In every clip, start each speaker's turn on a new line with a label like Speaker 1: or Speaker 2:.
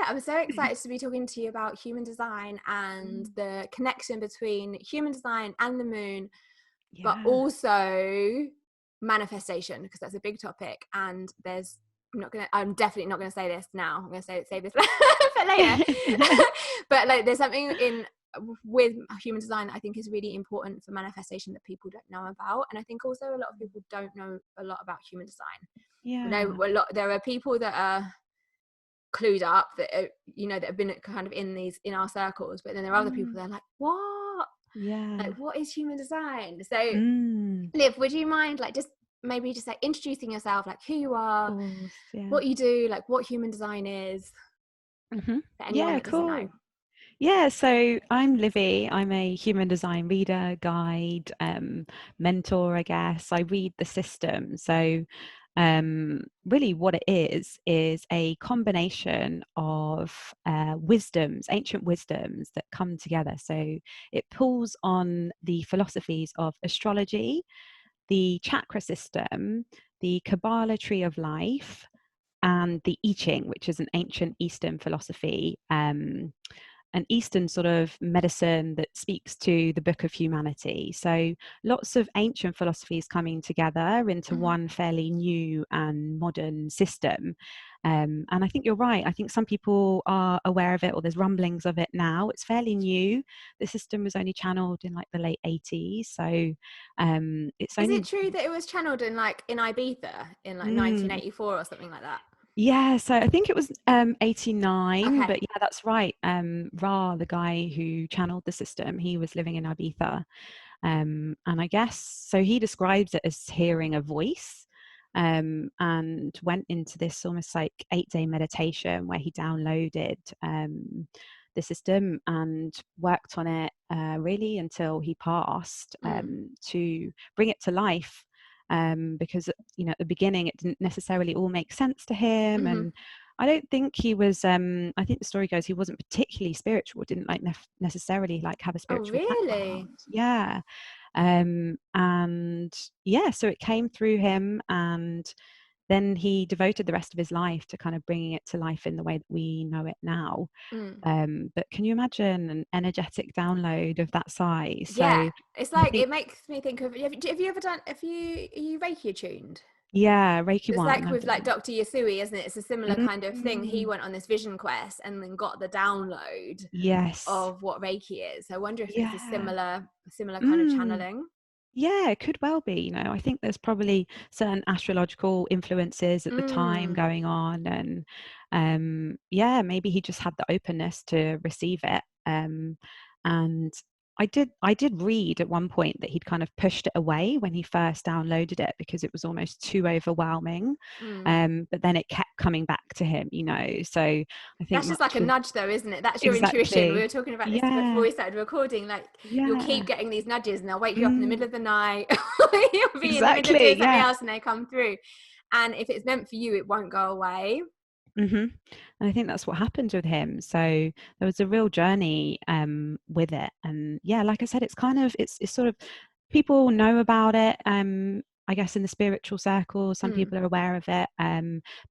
Speaker 1: I'm so excited to be talking to you about human design and the connection between human design and the moon, but
Speaker 2: Yeah.
Speaker 1: also manifestation, because that's a big topic. And I'm definitely not gonna say this now. I'm gonna save this for later. But like, there's something with human design that I think is really important for manifestation that people don't know about, and I think also a lot of people don't know a lot about human design.
Speaker 2: Yeah.
Speaker 1: There are people that are clued up, that that have been kind of in our circles, but then there are other people that are like, what,
Speaker 2: Yeah.
Speaker 1: like, what is human design? So
Speaker 2: Mm.
Speaker 1: Liv, would you mind like just like introducing yourself, like who you are,
Speaker 2: Of course. Yeah.
Speaker 1: what you do, like what human design is, for anyone
Speaker 2: Yeah,
Speaker 1: that doesn't know?
Speaker 2: cool. Yeah, so I'm Livy. I'm a human design reader, guide, mentor, I guess. I read the system. So really what it is a combination of ancient wisdoms that come together. So it pulls on the philosophies of astrology, the chakra system, the Kabbalah tree of life, and the I Ching, which is an ancient Eastern philosophy, an Eastern sort of medicine that speaks to the book of humanity. So lots of ancient philosophies coming together into one fairly new and modern system. And I think you're right. I think some people are aware of it, or there's rumblings of it now. It's fairly new. The system was only channeled in like the late 80s. So it's
Speaker 1: Is
Speaker 2: only...
Speaker 1: it true that it was channeled in Ibiza in like 1984 or something like that?
Speaker 2: Yeah, so I think it was 89,
Speaker 1: Okay.
Speaker 2: but yeah, that's right. Ra, the guy who channeled the system, he was living in Ibiza. And I guess, so he describes it as hearing a voice, and went into this almost like 8-day meditation where he downloaded the system and worked on it really until he passed, to bring it to life. Because at the beginning it didn't necessarily all make sense to him, and I don't think he was I think the story goes he wasn't particularly spiritual, didn't like necessarily like have a
Speaker 1: Oh,
Speaker 2: spiritual
Speaker 1: really?
Speaker 2: background. Yeah. And yeah, so it came through him, and then he devoted the rest of his life to kind of bringing it to life in the way that we know it now. But can you imagine an energetic download of that size? So
Speaker 1: Yeah, it's
Speaker 2: I
Speaker 1: like,
Speaker 2: think,
Speaker 1: it makes me think of, have you ever done, are you Reiki attuned?
Speaker 2: yeah, Reiki
Speaker 1: It's
Speaker 2: one,
Speaker 1: like
Speaker 2: I've
Speaker 1: with like
Speaker 2: done.
Speaker 1: Dr. Yasui, isn't it? It's a similar kind of thing. He
Speaker 2: Mm,
Speaker 1: went on this vision quest and then got the download
Speaker 2: yes.
Speaker 1: of what Reiki is. So I wonder if it's a
Speaker 2: Yeah.
Speaker 1: similar kind of
Speaker 2: Mm.
Speaker 1: channeling.
Speaker 2: Yeah, it could well be. I think there's probably certain astrological influences at the time going on, and yeah, maybe he just had the openness to receive it. And I did read at one point that he'd kind of pushed it away when he first downloaded it because it was almost too overwhelming. But then it kept coming back to him, So I think
Speaker 1: That's just like
Speaker 2: much
Speaker 1: a
Speaker 2: of...
Speaker 1: nudge though, isn't it? That's your intuition. We
Speaker 2: Exactly.
Speaker 1: were talking about this before
Speaker 2: Yeah.
Speaker 1: we started recording. Like, you'll keep
Speaker 2: Yeah.
Speaker 1: getting these nudges and they'll wake you up in the middle
Speaker 2: Mm,
Speaker 1: of the night. You'll be in the middle of
Speaker 2: exactly.
Speaker 1: doing something
Speaker 2: Yeah.
Speaker 1: else and they come through. And if it's meant for you, it won't go away.
Speaker 2: And I think that's what happened with him. So there was a real journey with it. And yeah, like I said, it's kind of, it's sort of, people know about it. I guess in the spiritual circle, some people are aware of it.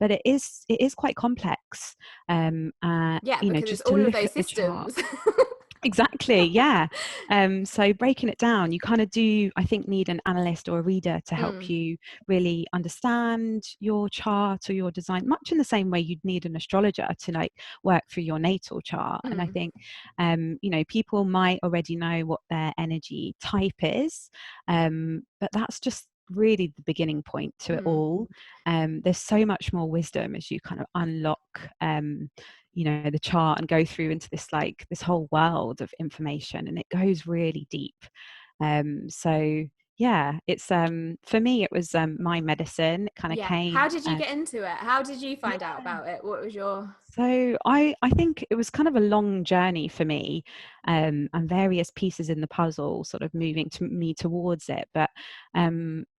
Speaker 2: But it is quite complex.
Speaker 1: Yeah, because it's
Speaker 2: Just to
Speaker 1: all of
Speaker 2: look
Speaker 1: those
Speaker 2: at the chart.
Speaker 1: systems.
Speaker 2: Exactly, yeah. So breaking it down, you kind of do, I think, need an analyst or a reader to help you really understand your chart or your design, much in the same way you'd need an astrologer to like work through your natal chart. And I think, people might already know what their energy type is, but that's just really the beginning point to it all. There's so much more wisdom as you kind of unlock the chart and go through into this whole world of information, and it goes really deep. So yeah, it's for me it was my medicine. It kind of
Speaker 1: Yeah.
Speaker 2: came
Speaker 1: How did you get into it? How did you find out
Speaker 2: yeah.
Speaker 1: about it? What was your...
Speaker 2: So I think it was kind of a long journey for me, and various pieces in the puzzle sort of moving to me towards it. But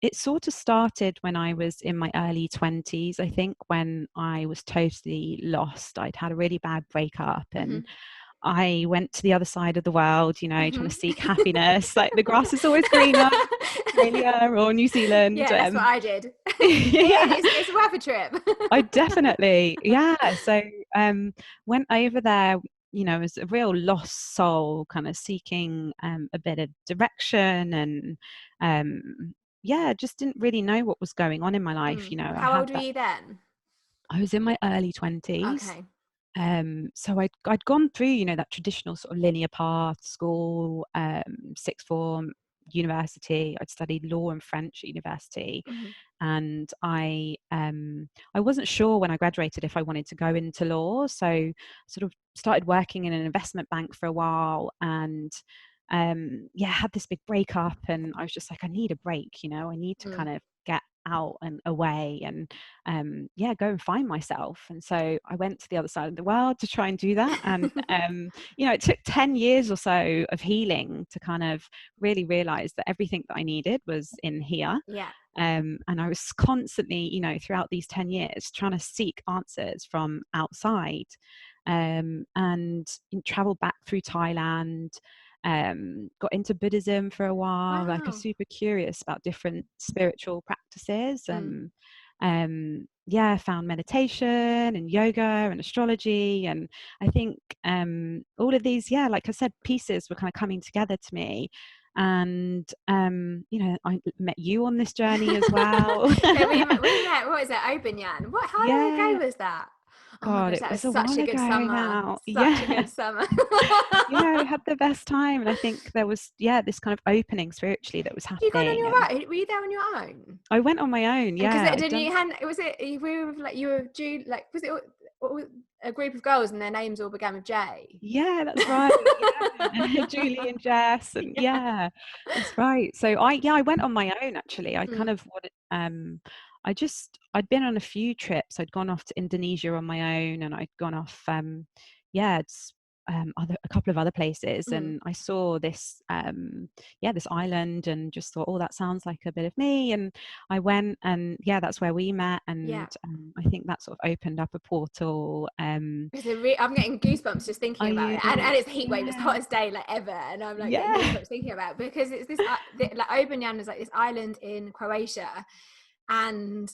Speaker 2: it sort of started when I was in my early 20s, I think, when I was totally lost. I'd had a really bad breakup, and I went to the other side of the world, you know, trying to seek happiness. Like the grass is always greener in Australia or New Zealand.
Speaker 1: Yeah, that's what I did.
Speaker 2: Yeah,
Speaker 1: It's worth a trip.
Speaker 2: I definitely, yeah. So went over there, you know, as a real lost soul, kind of seeking a bit of direction, and yeah, just didn't really know what was going on in my life. You know, I
Speaker 1: How
Speaker 2: had
Speaker 1: old were
Speaker 2: that.
Speaker 1: you then?
Speaker 2: I was in my early 20s.
Speaker 1: Okay.
Speaker 2: So I'd gone through, you know, that traditional sort of linear path, school, sixth form, university. I'd studied law and French at university, and I wasn't sure when I graduated if I wanted to go into law. So sort of started working in an investment bank for a while, and yeah, had this big breakup, and I was just like, I need a break, you know, I need to kind of get out and away, and yeah, go and find myself. And so I went to the other side of the world to try and do that. And you know, it took 10 years or so of healing to kind of really realize that everything that I needed was in here.
Speaker 1: Yeah.
Speaker 2: And I was constantly, you know, throughout these 10 years trying to seek answers from outside, and traveled back through Thailand, got into Buddhism for a while. Like, I was
Speaker 1: Wow.
Speaker 2: super curious about different spiritual practices. Yeah, found meditation and yoga and astrology, and I think all of these, yeah, like I said, pieces were kind of coming together to me. And you know, I met you on this journey as well.
Speaker 1: Yeah, we met, what is it, Obanyan? How long
Speaker 2: Yeah,
Speaker 1: ago was that? Oh my
Speaker 2: God,
Speaker 1: gosh,
Speaker 2: it
Speaker 1: that was
Speaker 2: was a
Speaker 1: such
Speaker 2: while
Speaker 1: a good
Speaker 2: ago
Speaker 1: summer.
Speaker 2: now.
Speaker 1: Such a
Speaker 2: Yeah.
Speaker 1: good summer.
Speaker 2: Yeah, I had the best time, and I think there was, yeah, this kind of opening spiritually that was
Speaker 1: You gone on
Speaker 2: happening. And
Speaker 1: your own? Were you there on your own?
Speaker 2: I went on my own.
Speaker 1: And because
Speaker 2: Yeah, I'd
Speaker 1: didn't
Speaker 2: done.
Speaker 1: you hand? Was it we were like you were due? Like was it a group of girls and their names all began with J?
Speaker 2: Yeah, that's right. Yeah, Julie and Jess, and
Speaker 1: Yeah.
Speaker 2: yeah, that's right. So I went on my own actually. I kind of wanted, I'd been on a few trips. I'd gone off to Indonesia on my own, and I'd gone off, yeah, it's a couple of other places, and I saw this, yeah, this island, and just thought, oh, that sounds like a bit of me. And I went, and yeah, that's where we met,
Speaker 1: Yeah.
Speaker 2: and I think that sort of opened up a portal.
Speaker 1: I'm getting goosebumps just thinking
Speaker 2: Are
Speaker 1: about
Speaker 2: you?
Speaker 1: it, and it's heat wave, it's the
Speaker 2: Yeah.
Speaker 1: hottest day like ever, and I'm like getting
Speaker 2: Yeah.
Speaker 1: goosebumps thinking about it, because it's this like Obanyan is like this island in Croatia, and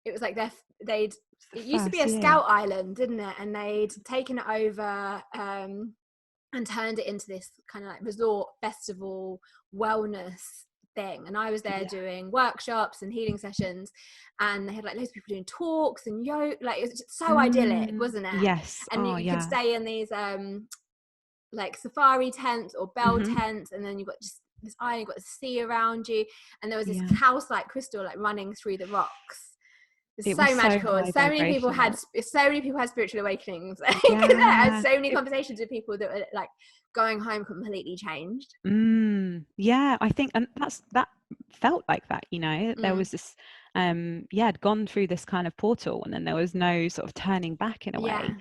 Speaker 1: it was like they'd it used to be
Speaker 2: First
Speaker 1: a
Speaker 2: year.
Speaker 1: scout island, didn't it? And they'd taken it over and turned it into this kind of like resort festival wellness thing. And I was there
Speaker 2: Yeah.
Speaker 1: doing workshops and healing sessions, and they had like loads of people doing talks and yoga. Like, it was just so idyllic, wasn't it?
Speaker 2: Yes.
Speaker 1: And
Speaker 2: Oh,
Speaker 1: you could
Speaker 2: yeah.
Speaker 1: stay in these like safari tents or bell
Speaker 2: Hmm.
Speaker 1: tents, and then you've got just this island, you've got the sea around you, and there was this
Speaker 2: Yeah.
Speaker 1: house like crystal like running through the rocks. It's
Speaker 2: It was
Speaker 1: so
Speaker 2: so
Speaker 1: magical, and
Speaker 2: high
Speaker 1: so many people had
Speaker 2: vibrational.
Speaker 1: spiritual awakenings. I had
Speaker 2: Yeah.
Speaker 1: so many conversations with people that were like going home completely changed.
Speaker 2: Yeah, I think, and that felt like that, you know. There was this, yeah, I'd gone through this kind of portal, and then there was no sort of turning back in a
Speaker 1: Yeah.
Speaker 2: way.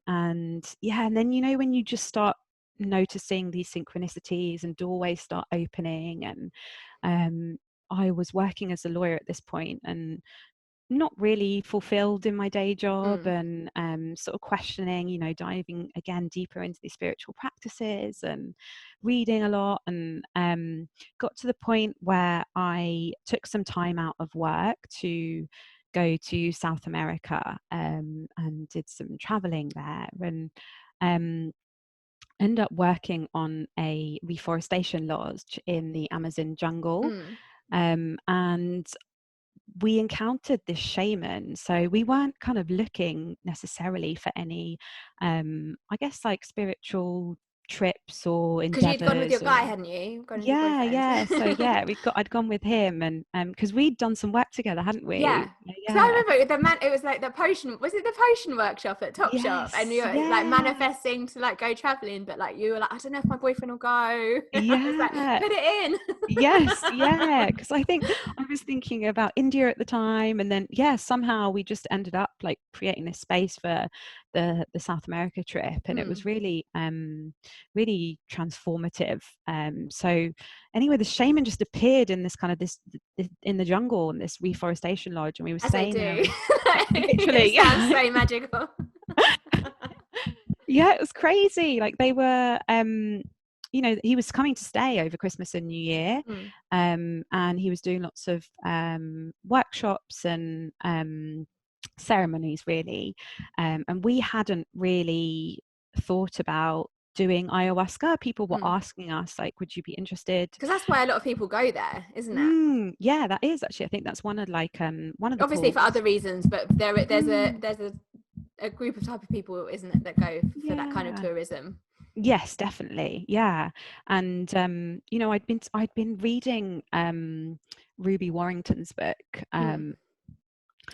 Speaker 2: And yeah, and then, you know, when you just start noticing these synchronicities and doorways start opening, and I was working as a lawyer at this point, and not really fulfilled in my day job, and sort of questioning, you know, diving again deeper into these spiritual practices and reading a lot, and got to the point where I took some time out of work to go to South America, and did some traveling there, and ended up working on a reforestation lodge in the Amazon jungle. And we encountered this shaman, so we weren't kind of looking necessarily for any I guess like spiritual trips or
Speaker 1: Because you'd gone with your
Speaker 2: endeavors,
Speaker 1: guy,
Speaker 2: or
Speaker 1: hadn't you? Gone with your
Speaker 2: yeah,
Speaker 1: boyfriend.
Speaker 2: yeah. So yeah, I'd gone with him, and because we'd done some work together, hadn't
Speaker 1: Yeah.
Speaker 2: we?
Speaker 1: Because I
Speaker 2: Yeah.
Speaker 1: remember it was like the potion, was it the potion workshop at Topshop? And
Speaker 2: Yes.
Speaker 1: you were like
Speaker 2: Yeah.
Speaker 1: manifesting to like go traveling, but like you were like, I don't know if my boyfriend will go. I was like,
Speaker 2: Yeah.
Speaker 1: put it in.
Speaker 2: Yes, yeah, because I think I was thinking about India at the time, and then yeah, somehow we just ended up like creating this space for the South America trip, and it was really really transformative. So anyway, the shaman just appeared in this kind of this in the jungle, in this reforestation lodge, and we were
Speaker 1: As they
Speaker 2: staying there,
Speaker 1: do.
Speaker 2: and
Speaker 1: It
Speaker 2: literally,
Speaker 1: sounds
Speaker 2: yeah.
Speaker 1: so magical.
Speaker 2: Yeah, it was crazy. Like they were, you know, he was coming to stay over Christmas and New Year,
Speaker 1: Mm.
Speaker 2: and he was doing lots of workshops and ceremonies, really. And we hadn't really thought about doing ayahuasca. People were
Speaker 1: Mm.
Speaker 2: asking us, like, would you be interested?
Speaker 1: Because that's why a lot of people go there, isn't it?
Speaker 2: Yeah, that is actually. I think that's one of one of the
Speaker 1: Obviously for
Speaker 2: pulls.
Speaker 1: other reasons, but there's
Speaker 2: Mm,
Speaker 1: a group of type of people, isn't it, that go for that kind of
Speaker 2: yeah.
Speaker 1: tourism.
Speaker 2: Yes, definitely. Yeah. And you know, I'd been reading Ruby Warrington's book.
Speaker 1: Mm.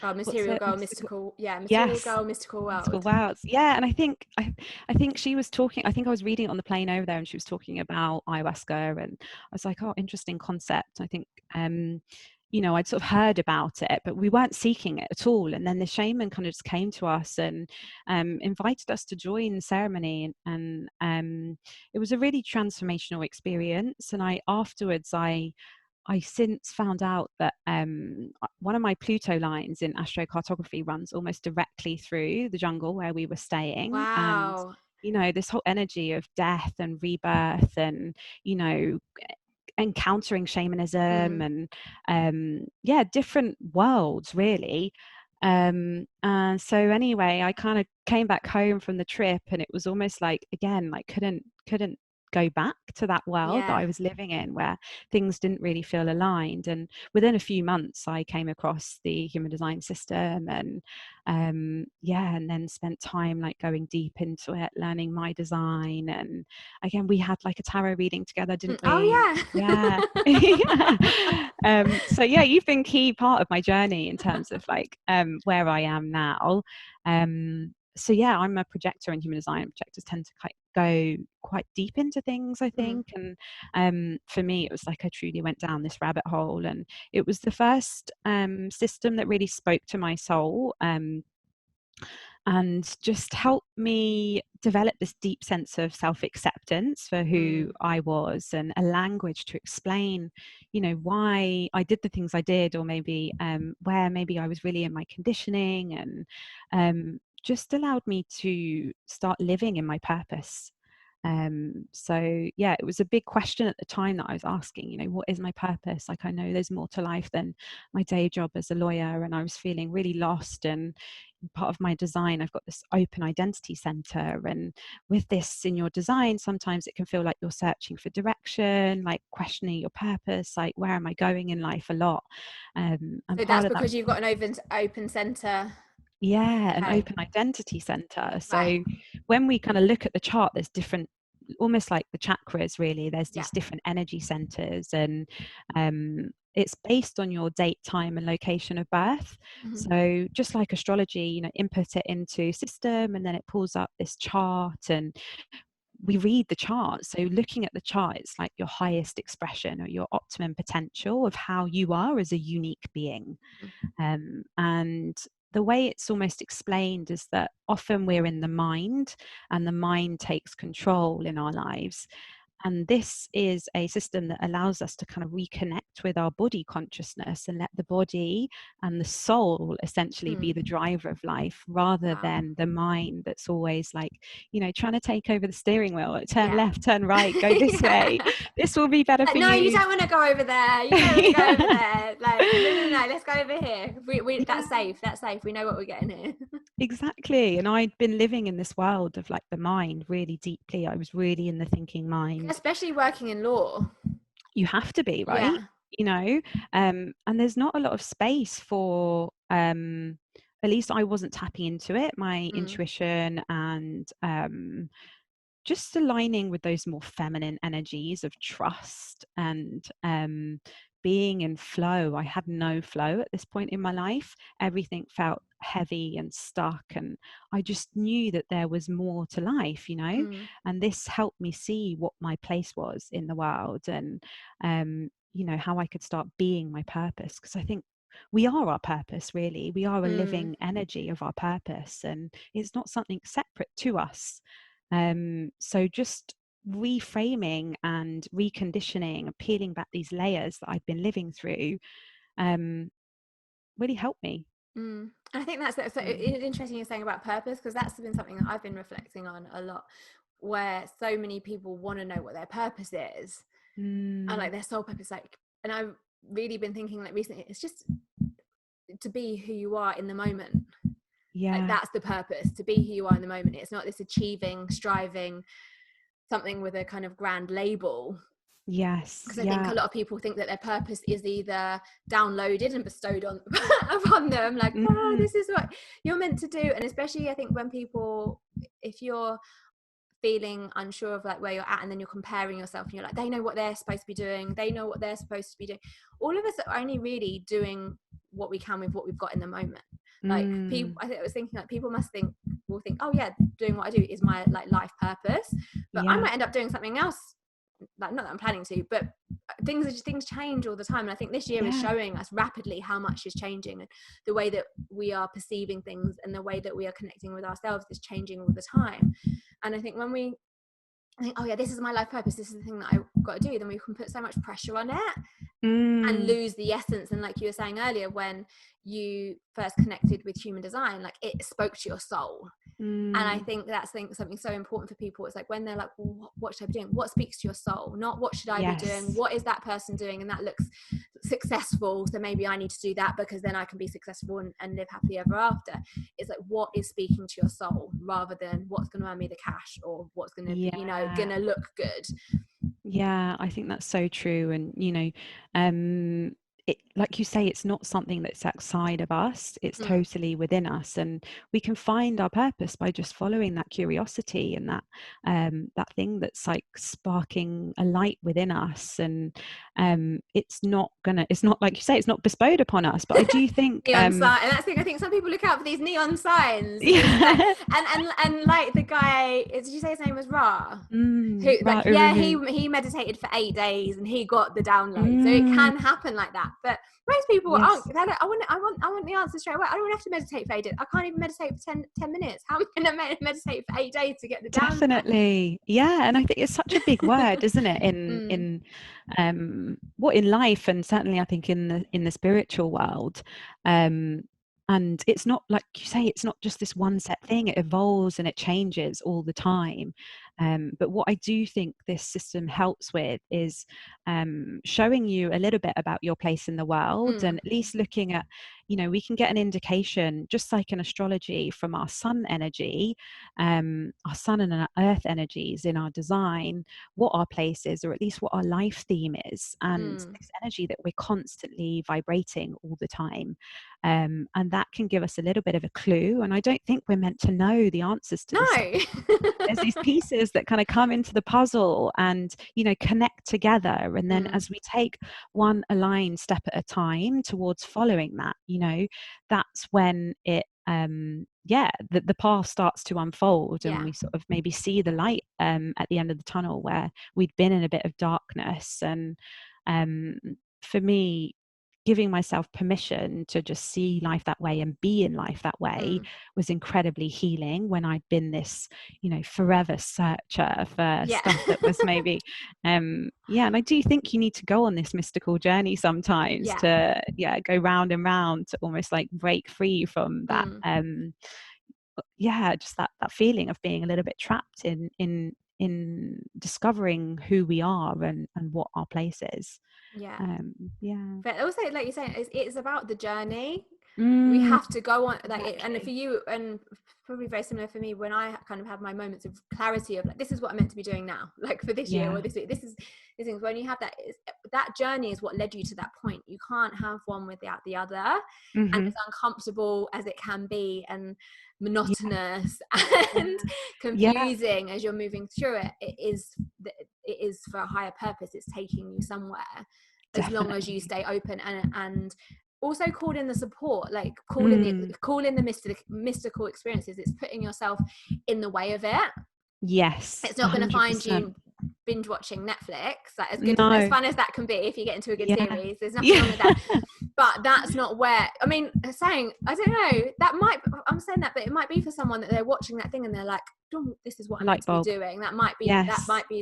Speaker 1: Oh,
Speaker 2: What's
Speaker 1: Material
Speaker 2: it?
Speaker 1: Girl, Mystical, yeah, Material
Speaker 2: Yes.
Speaker 1: Girl, Mystical
Speaker 2: Mystical
Speaker 1: World.
Speaker 2: Worlds. Yeah, and I think she was talking, I think I was reading it on the plane over there and she was talking about ayahuasca, and I was like, oh, interesting concept. I think you know, I'd sort of heard about it, but we weren't seeking it at all. And then the shaman kind of just came to us and invited us to join the ceremony. And it was a really transformational experience. And I since found out that one of my Pluto lines in astrocartography runs almost directly through the jungle where we were staying. And,
Speaker 1: Wow.
Speaker 2: you know, this whole energy of death and rebirth and, you know, encountering shamanism
Speaker 1: Mm.
Speaker 2: and yeah, different worlds really. And so anyway, I kind of came back home from the trip and it was almost like, again, like couldn't go back to that world that
Speaker 1: Yeah.
Speaker 2: I was living in where things didn't really feel aligned. And within a few months I came across the human design system and yeah, and then spent time like going deep into it, learning my design. And again, we had like a tarot reading together, didn't we?
Speaker 1: Oh
Speaker 2: Yeah.
Speaker 1: yeah.
Speaker 2: So yeah, you've been key part of my journey in terms of like where I am now. So yeah, I'm a projector in human design. Projectors tend to go quite deep into things, I
Speaker 1: Mm.
Speaker 2: think. And for me, it was like I truly went down this rabbit hole, and it was the first system that really spoke to my soul. And just helped me develop this deep sense of self-acceptance for who
Speaker 1: Mm.
Speaker 2: I was, and a language to explain, you know, why I did the things I did, or maybe where maybe I was really in my conditioning, and just allowed me to start living in my purpose. So yeah, it was a big question at the time that I was asking, you know, what is my purpose? Like, I know there's more to life than my day job as a lawyer, and I was feeling really lost. And part of my design, I've got this open identity center, and with this in your design, sometimes it can feel like you're searching for direction, like questioning your purpose, like where am I going in life a lot. And
Speaker 1: So that's
Speaker 2: part of that,
Speaker 1: because you've got an open center.
Speaker 2: yeah, an
Speaker 1: Okay.
Speaker 2: open identity center.
Speaker 1: Right.
Speaker 2: So when we kind of look at the chart, there's different, almost like the chakras, really. There's
Speaker 1: Yeah.
Speaker 2: these different energy centers, and it's based on your date, time, and location of birth.
Speaker 1: Mm-hmm.
Speaker 2: So just like astrology, you know, input it into system, and then it pulls up this chart, and we read the chart. So looking at the chart, it's like your highest expression or your optimum potential of how you are as a unique being. And the way it's almost explained is that often we're in the mind, and the mind takes control in our lives. And this is a system that allows us to kind of reconnect with our body consciousness and let the body and the soul essentially be the
Speaker 1: Mm.
Speaker 2: driver of life, rather
Speaker 1: Wow.
Speaker 2: than the mind that's always like, you know, trying to take over the steering wheel, like, turn
Speaker 1: Yeah.
Speaker 2: left, turn right, go this way.
Speaker 1: Yeah.
Speaker 2: This will be better
Speaker 1: Like,
Speaker 2: for
Speaker 1: no, you
Speaker 2: you.
Speaker 1: don't want to go over there. You don't want to go over
Speaker 2: Yeah.
Speaker 1: there. Like, no, no, no, let's go over here. That's
Speaker 2: Yeah.
Speaker 1: safe. That's safe. We know what we're getting here.
Speaker 2: Exactly. And I'd been living in this world of like the mind really deeply. I was really in the thinking mind.
Speaker 1: Especially working in law.
Speaker 2: You have to be, right?
Speaker 1: Yeah.
Speaker 2: You know, and there's not a lot of space for at least I wasn't tapping into it, my
Speaker 1: Mm.
Speaker 2: intuition, and just aligning with those more feminine energies of trust and being in flow. I had no flow at this point in my life. Everything felt heavy and stuck, and I just knew that there was more to life, you know.
Speaker 1: Mm.
Speaker 2: And this helped me see what my place was in the world, and you know, how I could start being my purpose, because I think we are our purpose, really. We are a
Speaker 1: Mm.
Speaker 2: living energy of our purpose, and it's not something separate to us. So just reframing and reconditioning and peeling back these layers that I've been living through really helped me.
Speaker 1: And I think that's so interesting you're saying about purpose, because that's been something that I've been reflecting on a lot, where so many people want to know what their purpose is, and like their soul purpose, like, and I've really been thinking like recently, it's just to be who you are in the moment. Like that's the purpose, to be who you are in the moment. It's not this achieving, striving, something with a kind of grand label.
Speaker 2: Yes.
Speaker 1: Because I think a lot of people think that their purpose is either downloaded and bestowed on upon them, like, oh, this is what you're meant to do. And especially I think when people, if you're feeling unsure of like where you're at, and then you're comparing yourself and you're like, they know what they're supposed to be doing, they know what they're supposed to be doing. All of us are only really doing what we can with what we've got in the moment. Like people, I was thinking like people will think, oh yeah, doing what I do is my like life purpose, but I might end up doing something else, like not that I'm planning to, but things change all the time. And I think this year is showing us rapidly how much is changing, and the way that we are perceiving things and the way that we are connecting with ourselves is changing all the time. And I think when we think, oh yeah, this is my life purpose, this is the thing that I've got to do, then we can put so much pressure on it and lose the essence. And like you were saying earlier, when you first connected with human design, like it spoke to your soul. And I think that's something so important for people. It's like when they're like, well, what should I be doing? What speaks to your soul? Not what should I be doing? What is that person doing? And that looks successful, so maybe I need to do that because then I can be successful and live happily ever after. It's like, what is speaking to your soul, rather than what's going to earn me the cash, or what's going to going to look good.
Speaker 2: I think that's so true. And like you say, it's not something that's outside of us, it's totally within us, and we can find our purpose by just following that curiosity and that thing that's like sparking a light within us. And it's not like you say, it's not bestowed upon us, but I do think
Speaker 1: neon sign, and that's the thing, I think some people look out for these neon signs. Like, and like the guy, did you say his name was Ra? Who like he meditated for 8 days and he got the download. So it can happen like that, but most people aren't. I want the answer straight away. I don't have to meditate for 8 days. I can't even meditate for 10 minutes. How am I going to meditate for 8 days to get the download?
Speaker 2: Definitely. And I think it's such a big word, isn't it, in life, and certainly I think in the spiritual world. And it's not, like you say, it's not just this one set thing. It evolves and it changes all the time. But what I do think this system helps with is showing you a little bit about your place in the world, and at least looking at, we can get an indication, just like in astrology, from our sun energy, our sun and our earth energies in our design, what our place is, or at least what our life theme is, and this energy that we're constantly vibrating all the time. And that can give us a little bit of a clue. And I don't think we're meant to know the answers to this. There's these pieces that kind of come into the puzzle and, connect together. And then as we take one aligned step at a time towards following that, that's when it, the path starts to unfold, and we sort of maybe see the light at the end of the tunnel where we'd been in a bit of darkness. And for me, giving myself permission to just see life that way and be in life that way was incredibly healing, when I'd been this, forever searcher for stuff that was maybe, and I do think you need to go on this mystical journey sometimes to, go round and round to almost like break free from that, just that feeling of being a little bit trapped in discovering who we are and what our place is.
Speaker 1: But also, like you're saying, it's about the journey. We have to go on, like, exactly. And for you, and probably very similar for me, when I kind of have my moments of clarity of like, this is what I'm meant to be doing now, like for this year or this week, this is things. When you have that journey is what led you to that point. You can't have one without the other. And as uncomfortable as it can be, and monotonous and confusing as you're moving through it, it is for a higher purpose. It's taking you somewhere. Definitely. As long as you stay open and also call in the support, like call in the mystical experiences. It's putting yourself in the way of it.
Speaker 2: Yes,
Speaker 1: it's not going to find you binge watching Netflix. Like, as good as fun as that can be, if you get into a good series, there's nothing wrong with that. But that's not where, I mean, saying, I don't know, I'm saying that, but it might be for someone that they're watching that thing and they're like, oh, this is what I'm meant to be doing. That might be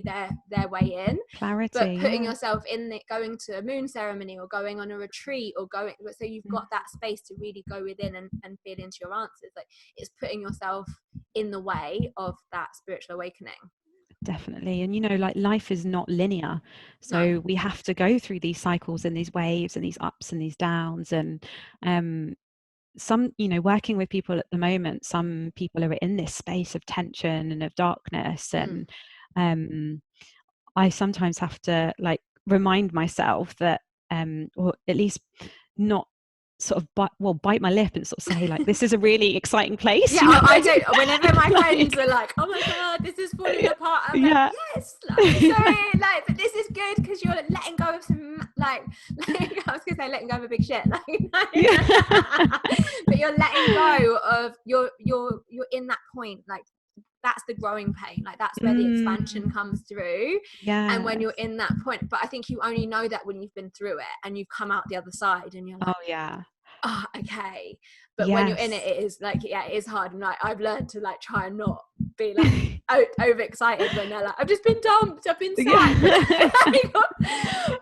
Speaker 1: their way in.
Speaker 2: Clarity.
Speaker 1: But putting yourself in it, going to a moon ceremony or going on a retreat or going, so you've got that space to really go within and feel into your answers. Like, it's putting yourself in the way of that spiritual awakening.
Speaker 2: Definitely. And, you know, like, life is not linear. So we have to go through these cycles and these waves and these ups and these downs. And some, you know, working with people at the moment, some people are in this space of tension and of darkness. And I sometimes have to, like, remind myself that, or at least not sort of bite my lip and sort of say, like, this is a really exciting place.
Speaker 1: Yeah, you know? I do. Whenever my friends are like, oh my God, this is falling apart, I'm like, yes, like, sorry, like, but this is good because you're letting go of some, like I was gonna say letting go of a big shit, like, but you're letting go of, you're in that point, like, that's the growing pain, like, that's where the expansion comes through. And when you're in that point, but I think you only know that when you've been through it and you've come out the other side and you're like, okay. But when you're in it, it is like, it is hard. And like, I've learned to, like, try and not be like overexcited when they're like, I've just been dumped, I've been sad.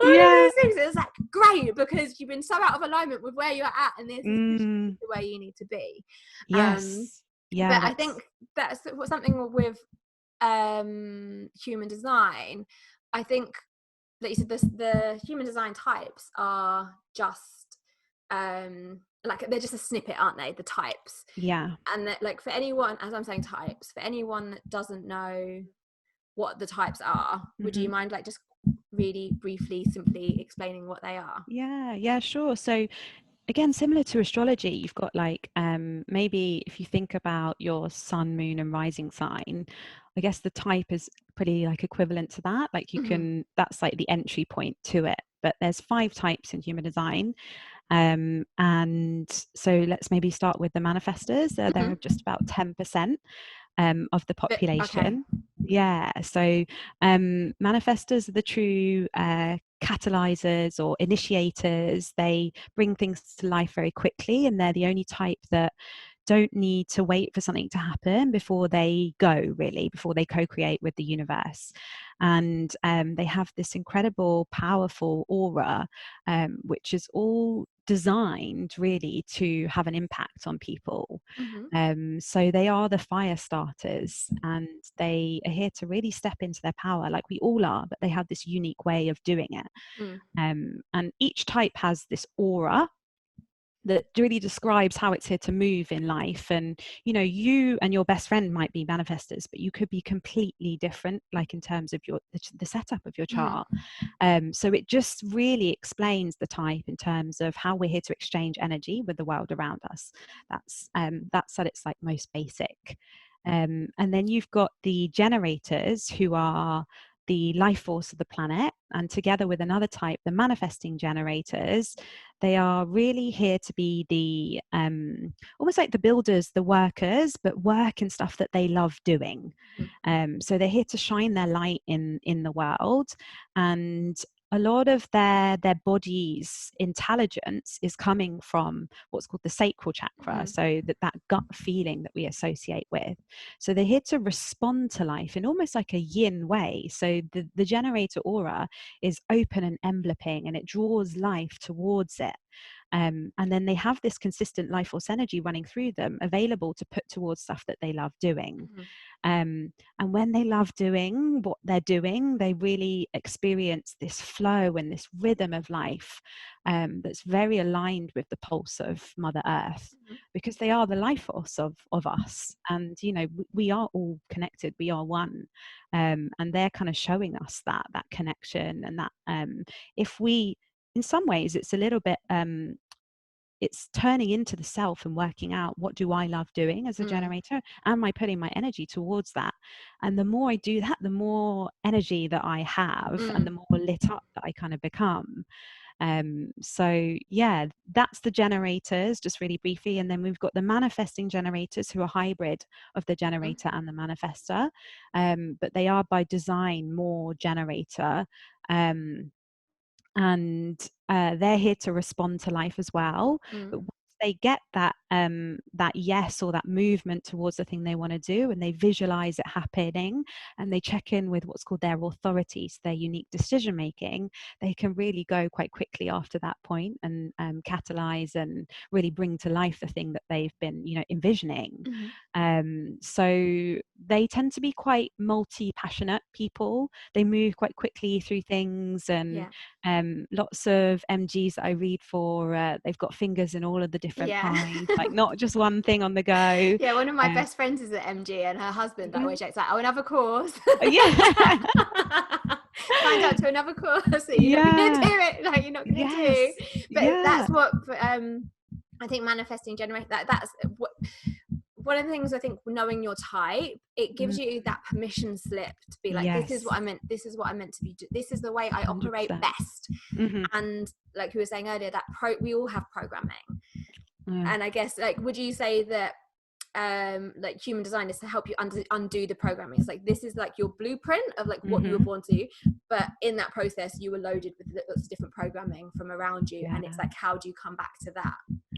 Speaker 1: Those things, it's like, great, because you've been so out of alignment with where you're at, and this is where you need to be. But I think that's something with human design. I think that you said the human design types are just like, they're just a snippet, aren't they, the types? And that, like, for anyone, as I'm saying types, for anyone that doesn't know what the types are, would you mind, like, just really briefly, simply explaining what they are?
Speaker 2: Yeah, sure. So again, similar to astrology, you've got, like, maybe if you think about your sun, moon and rising sign, I guess the type is pretty, like, equivalent to that. Like, you can, that's like the entry point to it. But there's 5 types in human design. And so let's maybe start with the manifestors. They're just about 10% of the population. So manifestors are the true catalyzers or initiators. They bring things to life very quickly, and they're the only type that don't need to wait for something to happen before they go, really, before they co-create with the universe. And they have this incredible, powerful aura, which is all designed really to have an impact on people. So they are the fire starters, and they are here to really step into their power, like we all are, but they have this unique way of doing it. And each type has this aura that really describes how it's here to move in life. And, you know, you and your best friend might be manifestors, but you could be completely different, like, in terms of the setup of your chart. So it just really explains the type in terms of how we're here to exchange energy with the world around us. That's at its, like, most basic. And then you've got the generators, who are the life force of the planet, and together with another type, the manifesting generators, they are really here to be the almost like the builders, the workers, but work in stuff that they love doing. So they're here to shine their light in the world, and a lot of their body's intelligence is coming from what's called the Sacral Chakra, so that gut feeling that we associate with. So they're here to respond to life in almost like a yin way. So the generator aura is open and enveloping, and it draws life towards it. And then they have this consistent life force energy running through them, available to put towards stuff that they love doing. And when they love doing what they're doing, they really experience this flow and this rhythm of life that's very aligned with the pulse of Mother Earth, because they are the life force of us. And, you know, we are all connected, we are one. And they're kind of showing us that connection, and that if we, in some ways, it's a little bit it's turning into the self and working out, what do I love doing as a generator? Am I putting my energy towards that? And the more I do that, the more energy that I have, and the more lit up that I kind of become. So yeah, that's the generators, just really briefly. And then we've got the manifesting generators, who are hybrid of the generator and the manifestor, but they are by design more generator. And they're here to respond to life as well. But once they get that that yes, or that movement towards the thing they want to do, and they visualize it happening, and they check in with what's called their authorities, their unique decision making, they can really go quite quickly after that point and catalyze and really bring to life the thing that they've been, you know, envisioning. So they tend to be quite multi-passionate people. They move quite quickly through things, and lots of MGs that I read for, they've got fingers in all of the different pies, like not just one thing on the go.
Speaker 1: Yeah, one of my best friends is at MG, and her husband always jokes like, "Oh, another course." Signed up to another course that you're not going to do it. Like, you're not going to do. But that's what I think manifesting generate. That's what. One of the things I think, knowing your type, it gives you that permission slip to be like, this is what I meant. This is what I meant to be. This is the way I operate
Speaker 2: 100%.
Speaker 1: best. And like we were saying earlier, that we all have programming. And I guess, like, would you say that like human design is to help you undo the programming? It's like, this is like your blueprint of like what you were born to, but in that process you were loaded with lots of different programming from around you, and it's like, how do you come back to that?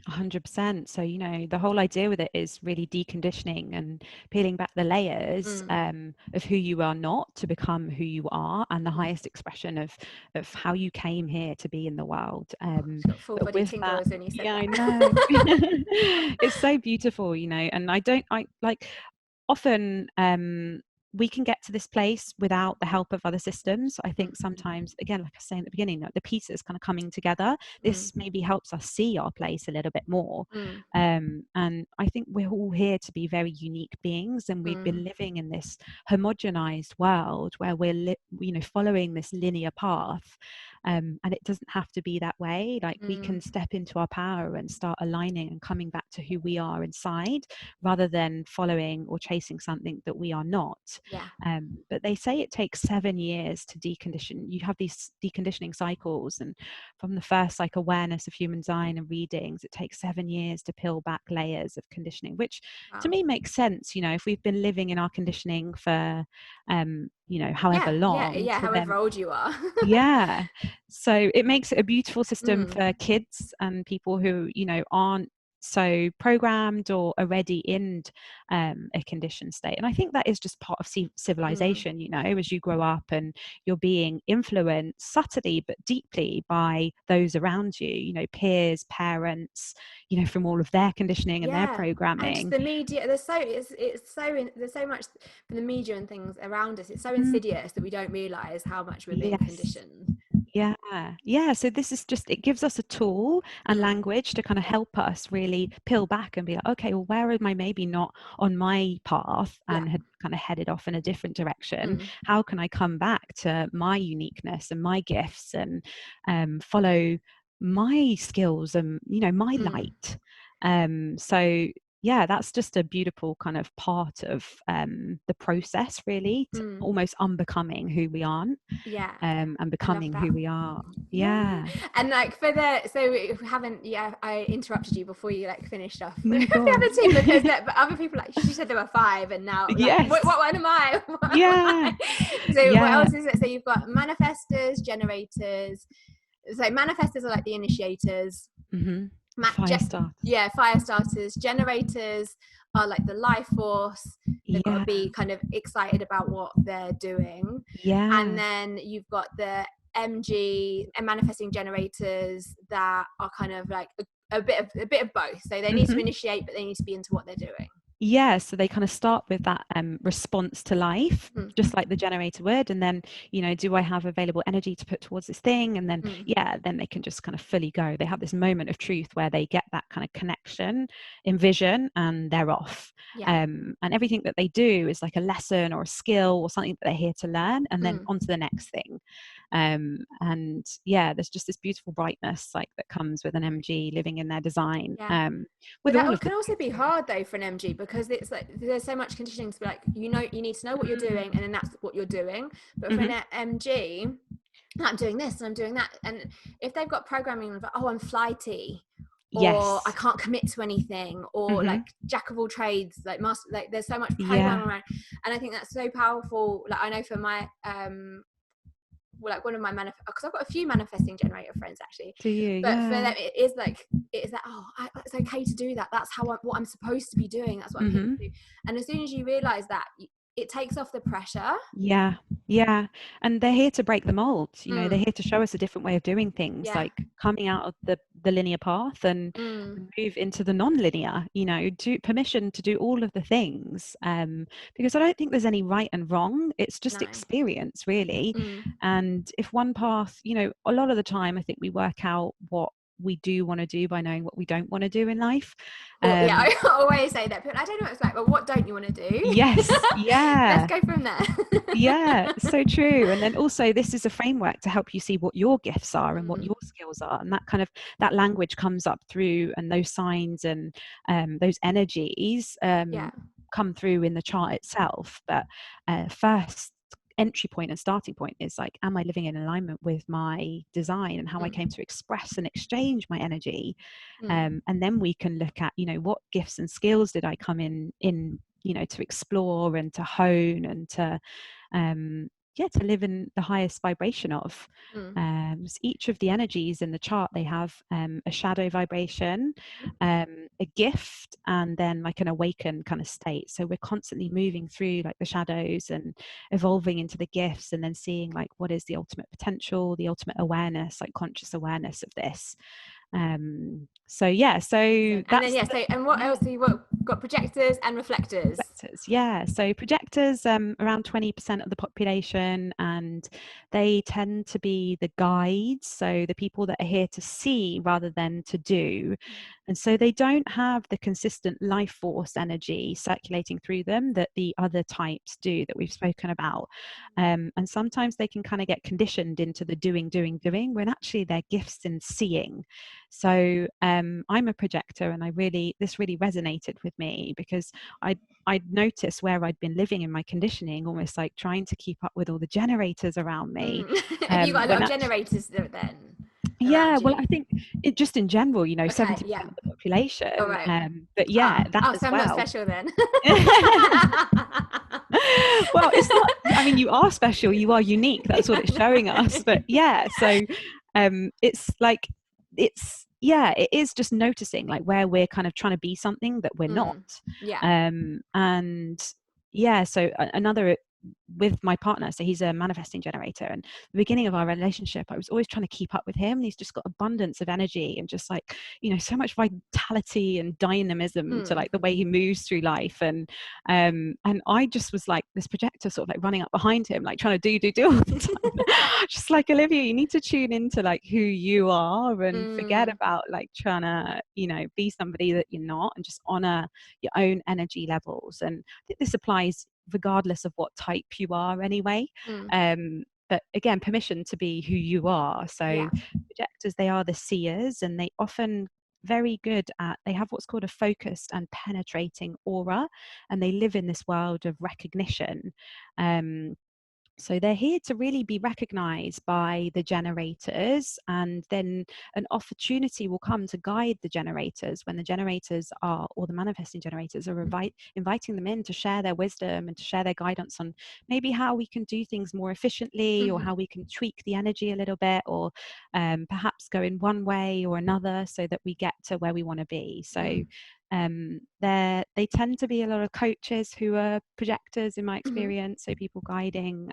Speaker 2: 100%. So, you know, the whole idea with it is really deconditioning and peeling back the layers of who you are not, to become who you are, and the highest expression of how you came here to be in the world.
Speaker 1: It's got full body tingles when you said that.
Speaker 2: I know. It's so beautiful, you know. And I like often we can get to this place without the help of other systems. I think sometimes, again, like I was saying at the beginning, like the pieces kind of coming together, this maybe helps us see our place a little bit more. And I think we're all here to be very unique beings, and we've been living in this homogenized world where we're you know, following this linear path. And it doesn't have to be that way. Like, we can step into our power and start aligning and coming back to who we are inside, rather than following or chasing something that we are not. But they say it takes 7 years to decondition. You have these deconditioning cycles, and from the first like awareness of human design and readings, it takes 7 years to peel back layers of conditioning, which to me makes sense. You know, if we've been living in our conditioning for you know, however long,
Speaker 1: however old you are.
Speaker 2: So it makes it a beautiful system for kids and people who, you know, aren't so programmed or already in a conditioned state. And I think that is just part of civilization, you know, as you grow up and you're being influenced subtly but deeply by those around you, you know, peers, parents, you know, from all of their conditioning and their programming.
Speaker 1: And just the media, there's so much from the media and things around us. It's so insidious that we don't realize how much we're being conditioned.
Speaker 2: So this is just, it gives us a tool and language to kind of help us really peel back and be like, okay, well, where am I maybe not on my path and had kind of headed off in a different direction? How can I come back to my uniqueness and my gifts and follow my skills and, you know, my light? So yeah, that's just a beautiful kind of part of the process, really, to almost unbecoming who we aren't, and becoming who we are.
Speaker 1: And like so if we haven't, I interrupted you before you like finished off
Speaker 2: no,
Speaker 1: the other two, because but other people, like, she said there were 5, and now like, what one am I? So what else is it? So you've got manifestors, generators. So manifestors are like the initiators.
Speaker 2: Fire
Speaker 1: starters. Generators are like the life force. They've got to be kind of excited about what they're doing. And then you've got the MG and manifesting generators that are kind of like a bit of both. So they need to initiate, but they need to be into what they're doing.
Speaker 2: So they kind of start with that response to life, just like the generator would, and then, you know, do I have available energy to put towards this thing? And then then they can just kind of fully go. They have this moment of truth where they get that kind of connection in vision, and they're off. And everything that they do is like a lesson or a skill or something that they're here to learn, and then on to the next thing. And there's just this beautiful brightness like that comes with an MG living in their design.
Speaker 1: But that can also be hard though for an MG, because it's like there's so much conditioning to be like, you know, you need to know what you're doing, and then that's what you're doing. But for an MG, I'm doing this and I'm doing that. And if they've got programming of, oh, I'm flighty, or I
Speaker 2: Yes.
Speaker 1: can't commit to anything, or like jack of all trades, like master, like there's so much
Speaker 2: Yeah.
Speaker 1: program around. And I think that's so powerful. Like I know for my well, like one of my because I've got a few manifesting generator friends actually,
Speaker 2: Do you?
Speaker 1: but for
Speaker 2: Yeah.
Speaker 1: them it is that, oh, it's okay to do that, that's what I'm supposed to be doing, that's what I'm here to do. And as soon as you realize that, it takes off the pressure.
Speaker 2: Yeah, yeah. And they're here to break the mold, you know, they're here to show us a different way of doing things,
Speaker 1: Yeah.
Speaker 2: like coming out of the linear path and move into the non-linear, you know, do permission to do all of the things. Because I don't think there's any right and wrong. It's just experience, really. And if one path, you know, a lot of the time I think we work out what we do want to do by knowing what we don't want to do in life.
Speaker 1: Yeah, I always say that, but I don't know what it's like, but what don't you want to do?
Speaker 2: Yes. Yeah.
Speaker 1: Let's go from there.
Speaker 2: Yeah, so true. And then also this is a framework to help you see what your gifts are and what your skills are, and that kind of that language comes up through, and those signs and those energies come through in the chart itself. But first entry point and starting point is like, am I living in alignment with my design and how I came to express and exchange my energy? And then we can look at, you know, what gifts and skills did I come in you know, to explore and to hone and to to live in the highest vibration of. So each of the energies in the chart, they have a shadow vibration, a gift, and then like an awakened kind of state. So we're constantly moving through like the shadows and evolving into the gifts, and then seeing like what is the ultimate potential, the ultimate awareness, like conscious awareness of this. So that's
Speaker 1: and then and what else have you got? Projectors and reflectors.
Speaker 2: So projectors, around 20% of the population, and they tend to be the guides, so the people that are here to see rather than to do. And so they don't have the consistent life force energy circulating through them that the other types do, that we've spoken about. And sometimes they can kind of get conditioned into the doing, when actually they're gifts in seeing. So I'm a projector, and this really resonated with me, because I'd noticed where I'd been living in my conditioning, almost like trying to keep up with all the generators around me.
Speaker 1: Have you got a lot of generators then?
Speaker 2: Yeah, well, I think it just in general, you know, 70% of the population.
Speaker 1: All right.
Speaker 2: But yeah, that as
Speaker 1: so I'm
Speaker 2: well.
Speaker 1: not special then.
Speaker 2: Well, it's not, I mean, you are special, you are unique, that's what it's showing us. But yeah, so it's like, it is just noticing like where we're kind of trying to be something that we're not. And yeah, so another with my partner, so he's a manifesting generator, and the beginning of our relationship I was always trying to keep up with him, and he's just got abundance of energy and just like, you know, so much vitality and dynamism to like the way he moves through life. And I just was like this projector sort of like running up behind him, like trying to do all the time. Just like, Olivia, you need to tune into like who you are and forget about like trying to, you know, be somebody that you're not, and just honor your own energy levels. And I think this applies regardless of what type you are anyway. But again, permission to be who you are. So projectors, they are the seers, and they often very good at, they have what's called a focused and penetrating aura, and they live in this world of recognition. So they're here to really be recognized by the generators, and then an opportunity will come to guide the generators when the generators are, or the manifesting generators are inviting them in to share their wisdom and to share their guidance on maybe how we can do things more efficiently, or how we can tweak the energy a little bit, or perhaps go in one way or another so that we get to where we want to be. So they tend to be a lot of coaches who are projectors in my experience, so people guiding,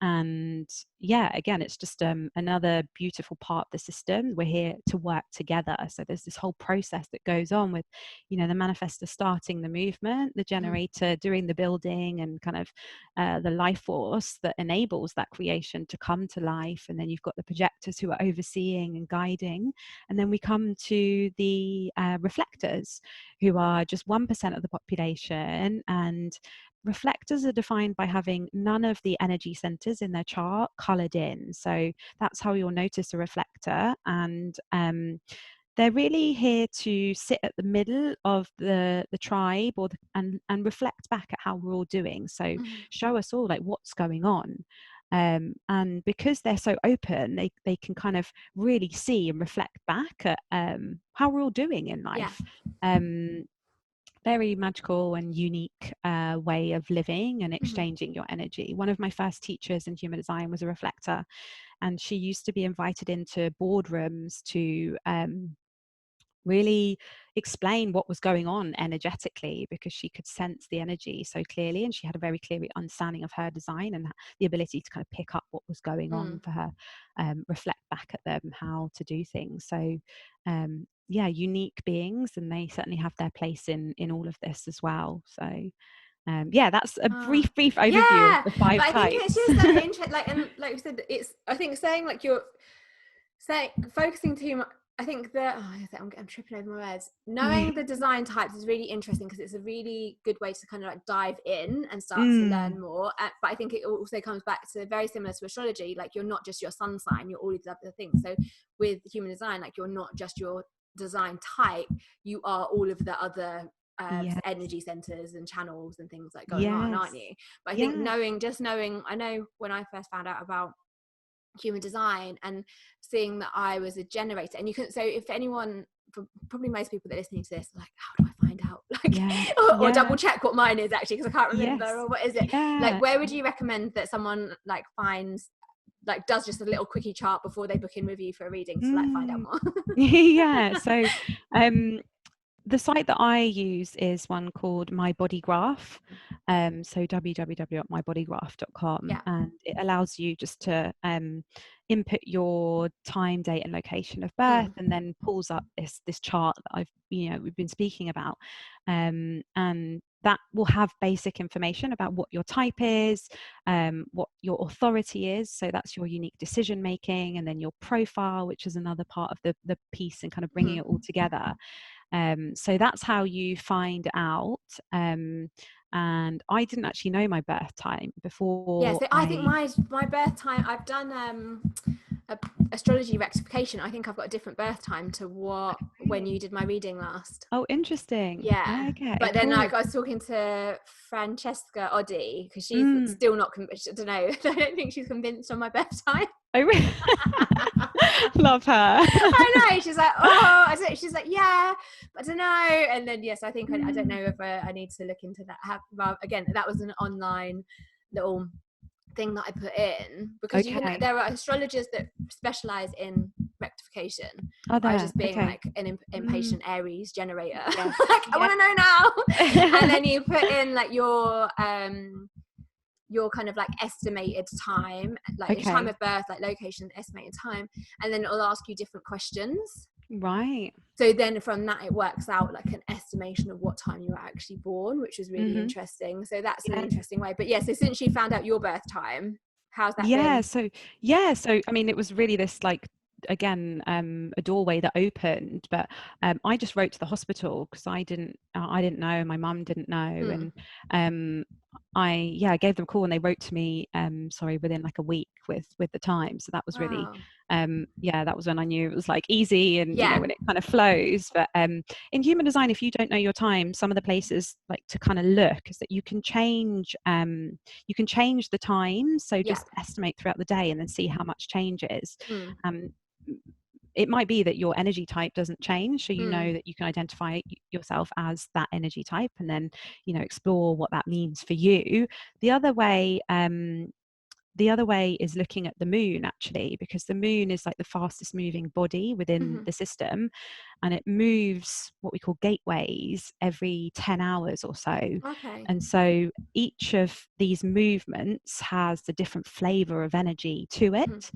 Speaker 2: and yeah, again, it's just another beautiful part of the system. We're here to work together, so there's this whole process that goes on with, you know, the manifestor starting the movement, the generator doing the building, and kind of the life force that enables that creation to come to life. And then you've got the projectors who are overseeing and guiding, and then we come to the reflectors, who are just 1% of the population. And reflectors are defined by having none of the energy centers in their chart colored in. So that's how you'll notice a reflector. And they're really here to sit at the middle of the tribe, or and reflect back at how we're all doing. So show us all like what's going on. And because they're so open, they can kind of really see and reflect back at how we're all doing in life. Very magical and unique way of living and exchanging your energy. One of my first teachers in human design was a reflector, and she used to be invited into boardrooms to really explain what was going on energetically, because she could sense the energy so clearly, and she had a very clear understanding of her design and the ability to kind of pick up what was going on for her, reflect back at them how to do things. So yeah, unique beings, and they certainly have their place in all of this as well. So yeah, that's a brief overview of the 5
Speaker 1: but I
Speaker 2: types.
Speaker 1: think it's just like interesting, like, and like you said, it's, I think saying like you're saying focusing too much, I think that I'm tripping over my words. Knowing the design types is really interesting, because it's a really good way to kind of like dive in and start to learn more. But I think it also comes back to very similar to astrology. Like, you're not just your sun sign, you're all these other things. So with human design, like, you're not just your design type, you are all of the other energy centers and channels and things like going on, aren't you? But I think knowing, I know when I first found out about human design and seeing that I was a generator, and you can, so if anyone, probably most people that are listening to this are like, how do I find out, like, or double check what mine is actually, because I can't remember, or what is it, like, where would you recommend that someone like finds, like, does just a little quickie chart before they book in with you for a reading to like find out more?
Speaker 2: Yeah, so the site that I use is one called My Body Graph. So www.mybodygraph.com, and it allows you just to input your time, date, and location of birth, and then pulls up this chart that we've been speaking about, and that will have basic information about what your type is, what your authority is, so that's your unique decision making, and then your profile, which is another part of the piece, and kind of bringing it all together. So that's how you find out. And I didn't actually know my birth time before.
Speaker 1: Yeah, so I think my birth time, I've done astrology rectification. I think I've got a different birth time to when you did my reading last.
Speaker 2: Oh, interesting.
Speaker 1: Yeah.
Speaker 2: Okay.
Speaker 1: But then, like, I was talking to Francesca Oddi, because she's still not convinced. I don't know. I don't think she's convinced on my birth time.
Speaker 2: I really love her.
Speaker 1: I know. She's like, she's like, yeah, I don't know. And then, yes, I think I don't know if I need to look into that. Again, that was an online little thing that I put in, because there are astrologers that specialize in rectification. I was just being like an impatient Aries generator. Yes. Like, I want to know now. And then you put in like your kind of like estimated time, like time of birth, like location, estimated time, and then it'll ask you different questions.
Speaker 2: Right.
Speaker 1: So then from that, it works out like an estimation of what time you were actually born, which was really interesting. So that's an interesting way. But so since you found out your birth time, how's that been?
Speaker 2: So I mean, it was really this, like, again, a doorway that opened, but I just wrote to the hospital because I didn't know, my mum didn't know, and I gave them a call, and they wrote to me within like a week with the time. So that was really that was when I knew it was like easy, and when it kind of flows. But in human design, if you don't know your time, some of the places like to kind of look is that you can change the time, so just estimate throughout the day and then see how much changes. It might be that your energy type doesn't change, so you know that you can identify yourself as that energy type, and then explore what that means for you. The other way is looking at the moon, actually, because the moon is like the fastest moving body within the system, and it moves what we call gateways every 10 hours or so. And so each of these movements has a different flavor of energy to it.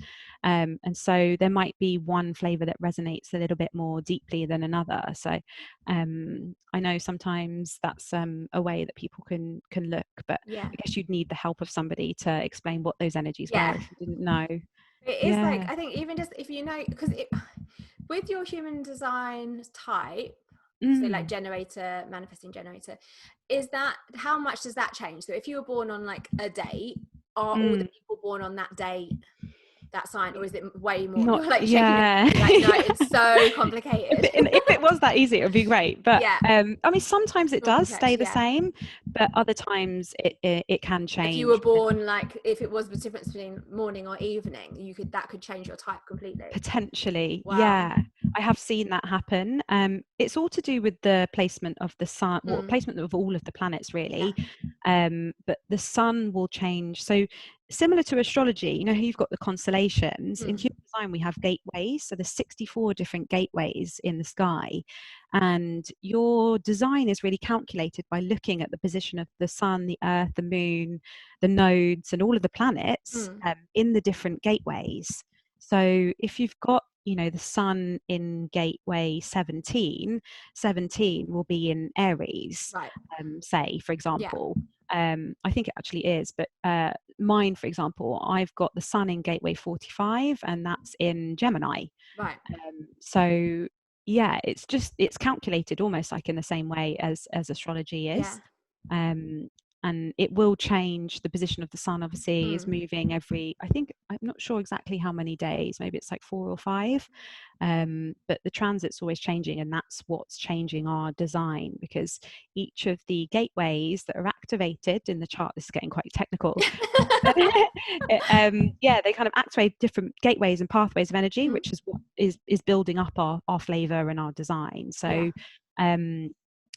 Speaker 2: And so there might be one flavor that resonates a little bit more deeply than another. So I know sometimes that's a way that people can look, but I guess you'd need the help of somebody to explain what those energies were if you didn't know.
Speaker 1: It is like, I think even just if you know, because with your human design type, so like generator, manifesting generator, is that, how much does that change? So if you were born on like a date, are all the people born on that date that sign, or is it way more?
Speaker 2: Not,
Speaker 1: You're like shaking
Speaker 2: yeah.
Speaker 1: your like, no, it's so complicated.
Speaker 2: If it was that easy, it would be great. But
Speaker 1: Yeah.
Speaker 2: I mean, sometimes it
Speaker 1: More
Speaker 2: does
Speaker 1: complex,
Speaker 2: stay the
Speaker 1: yeah.
Speaker 2: same, but other times it can change.
Speaker 1: If you were born, like, if it was the difference between morning or evening, that could change your type completely.
Speaker 2: Potentially.
Speaker 1: Wow.
Speaker 2: Yeah, I have seen that happen. It's all to do with the placement of the sun, well, placement of all of the planets, really. But the sun will change. So similar to astrology, you know how you've got the constellations. In human design, we have gateways. So there's 64 different gateways in the sky. And your design is really calculated by looking at the position of the sun, the earth, the moon, the nodes, and all of the planets in the different gateways. So if you've got, you know, the sun in gateway 17 will be in Aries,
Speaker 1: Right.
Speaker 2: say, for example. I think it actually is, but mine, for example, I've got the sun in gateway 45, and that's in Gemini.
Speaker 1: Right.
Speaker 2: So yeah, it's calculated almost like in the same way as astrology is. And it will change. The position of the sun obviously is moving every, I think, I'm not sure exactly how many days, maybe it's like 4 or 5, but the transit's always changing, and that's what's changing our design, because each of the gateways that are activated in the chart, this is getting quite technical, yeah, they kind of activate different gateways and pathways of energy, which is what is building up our flavor and our design. So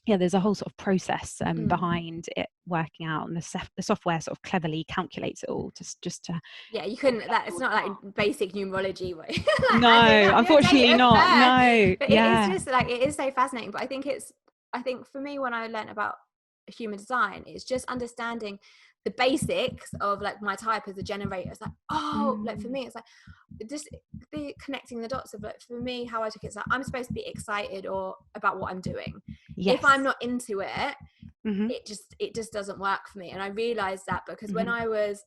Speaker 2: yeah, there's a whole sort of process behind it working out, and the software sort of cleverly calculates it all just to
Speaker 1: you couldn't, that it's not like basic numerology way. Like,
Speaker 2: no, unfortunately not. No,
Speaker 1: but it is just like, it is so fascinating. But I think for me, when I learned about human design, it's just understanding the basics of like my type as a generator. It's like, like for me, it's like just the connecting the dots of, like, for me, how I took it, it's like I'm supposed to be excited or about what I'm doing. If I'm not into it, it just doesn't work for me. And I realized that because when I was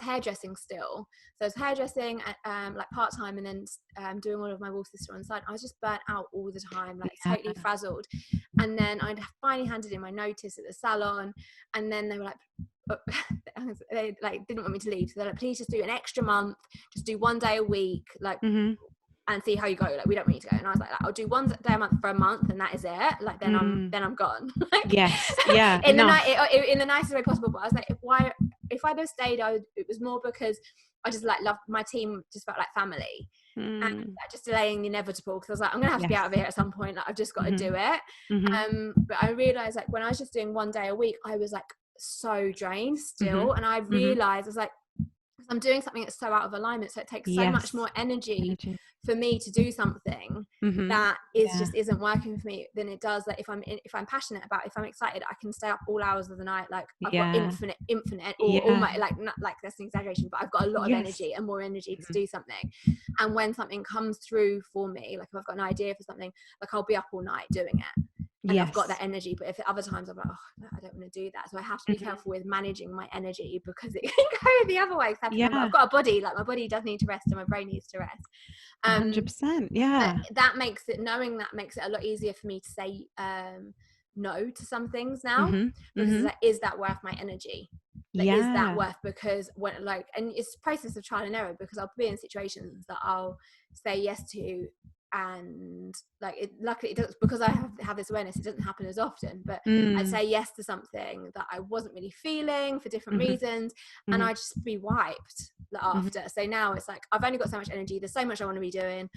Speaker 1: hairdressing still, so I was hairdressing like part-time, and then doing all of my wall system on the side, I was just burnt out all the time, like totally frazzled. And then I'd finally handed in my notice at the salon, and then they were like, they like didn't want me to leave, so they're like, please just do an extra month, just do 1 day a week, like and see how you go, like we don't want you to go. And I was like, I'll do 1 day a month for a month, and that is it, like then I'm gone. Like, in the nicest way possible. But I was like, if I'd have stayed, it was more because I just like loved my team, just felt like family, and like, just delaying the inevitable, because I was like, I'm gonna have to be out of here at some point, like I've just got to do it. But I realized, like, when I was just doing 1 day a week, I was like so drained still, and I realized I was like, I'm doing something that's so out of alignment, so it takes so much more energy for me to do something that is just isn't working for me than it does. Like if I'm passionate about it, if I'm excited, I can stay up all hours of the night, like I've got infinite all my, like, not like that's an exaggeration, but I've got a lot of energy and more energy to do something. And when something comes through for me, like if I've got an idea for something, like I'll be up all night doing it. And I've got that energy. But if at other times I'm like, no, I don't want to do that, so I have to be careful with managing my energy, because it can go the other way. I've got a body, like my body does need to rest and my brain needs to rest.
Speaker 2: 100%. Yeah,
Speaker 1: that makes it a lot easier for me to say no to some things now, because it's like, is that worth my energy? Like, is that worth, because when, like, and it's a process of trial and error, because I'll be in situations that I'll say yes to, and like luckily it does, because I have this awareness, it doesn't happen as often, but I'd say yes to something that I wasn't really feeling for different reasons, and I'd just be wiped after. So now it's like, I've only got so much energy, there's so much I want to be doing,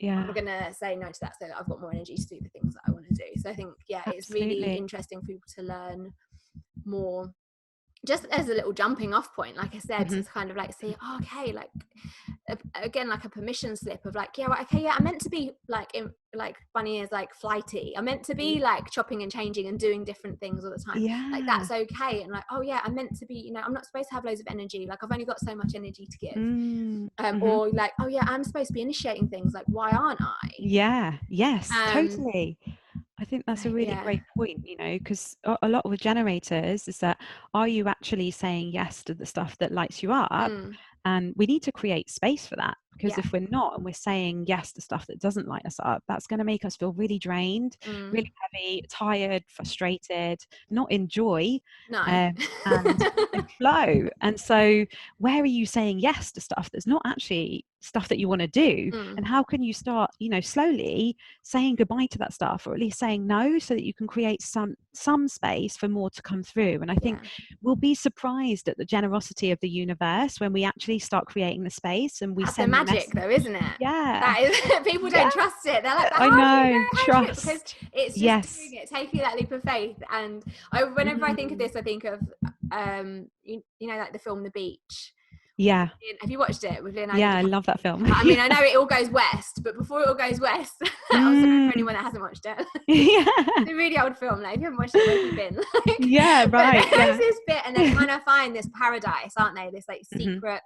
Speaker 1: I'm gonna say no to that, so that I've got more energy to do the things that I want to do. So I think it's really interesting for people to learn more, just as a little jumping off point, like I said, to kind of like see, okay, like again, like a permission slip of like, I'm meant to be like, in like Bunny is like flighty, I'm meant to be like chopping and changing and doing different things all the time, like that's okay. And like, I'm meant to be, you know, I'm not supposed to have loads of energy, like I've only got so much energy to give. Or like, I'm supposed to be initiating things, like why aren't I?
Speaker 2: Totally. I think that's a really great point, you know, because a lot with generators is that, are you actually saying yes to the stuff that lights you up? And we need to create space for that, because
Speaker 1: Yeah.
Speaker 2: if we're not, and we're saying yes to stuff that doesn't light us up, that's going to make us feel really drained, really heavy, tired, frustrated, not in joy,
Speaker 1: No.
Speaker 2: and in flow. And so where are you saying yes to stuff that's not actually stuff that you want to do? And how can you start, slowly saying goodbye to that stuff, or at least saying no, so that you can create some space for more to come through? And I think we'll be surprised at the generosity of the universe when we actually start creating the space, and we
Speaker 1: That's
Speaker 2: send
Speaker 1: the magic though, isn't it? That is, people don't trust it. They're like,
Speaker 2: I know, trust.
Speaker 1: Because it's just doing it, taking that leap of faith. And whenever I think of this, I think of like the film The Beach.
Speaker 2: Yeah.
Speaker 1: Have you watched it with Leonardo?
Speaker 2: Yeah, I love that film.
Speaker 1: I mean, I know it all goes west, but before it all goes west, I'm sorry for anyone that hasn't watched it. It's a really old film. Like, if you haven't watched it, where have you been?
Speaker 2: Yeah, right.
Speaker 1: There's this bit, and they're trying to find this paradise, aren't they? This like secret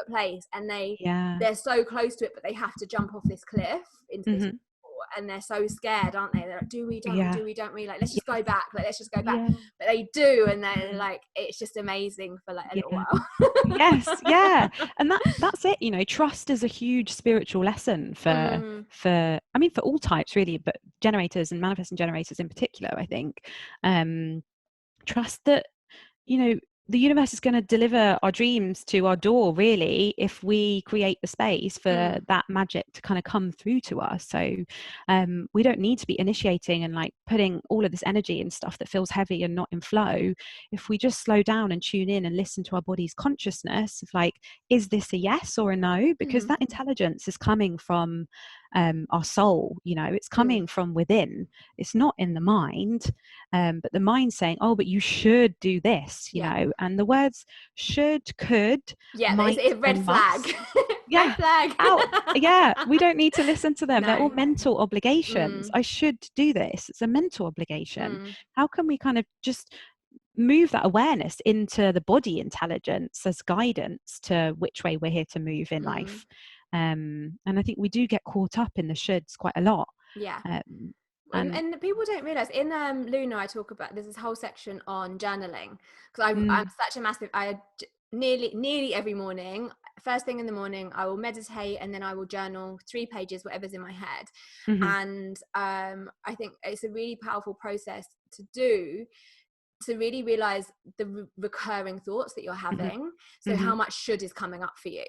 Speaker 1: place, and they're so close to it, but they have to jump off this cliff into this water, and they're so scared, aren't they? They're like, do we, don't we, like, let's just go back, but they do, and they're like, it's just amazing for like a little while.
Speaker 2: Yes, and that's it. Trust is a huge spiritual lesson for all types really, but generators and manifesting generators in particular. I think trust that the universe is going to deliver our dreams to our door, really, if we create the space for that magic to kind of come through to us. So we don't need to be initiating and like putting all of this energy in stuff that feels heavy and not in flow. If we just slow down and tune in and listen to our body's consciousness of like, is this a yes or a no? Because that intelligence is coming from our soul, it's coming from within. It's not in the mind, but the mind saying, oh, but you should do this, and the words should, could, might,
Speaker 1: it's a red flag. Red flag.
Speaker 2: Out. We don't need to listen to them. No. They're all mental obligations. I should do this. It's a mental obligation. How can we kind of just move that awareness into the body intelligence as guidance to which way we're here to move in life? And I think we do get caught up in the shoulds quite a lot.
Speaker 1: And people don't realize in Luna I talk about, there's this whole section on journaling, because I'm such a massive, nearly every morning, first thing in the morning, I will meditate, and then I will journal 3 pages, whatever's in my head. And I think it's a really powerful process to do, to really realize the recurring thoughts that you're having. So how much should is coming up for you,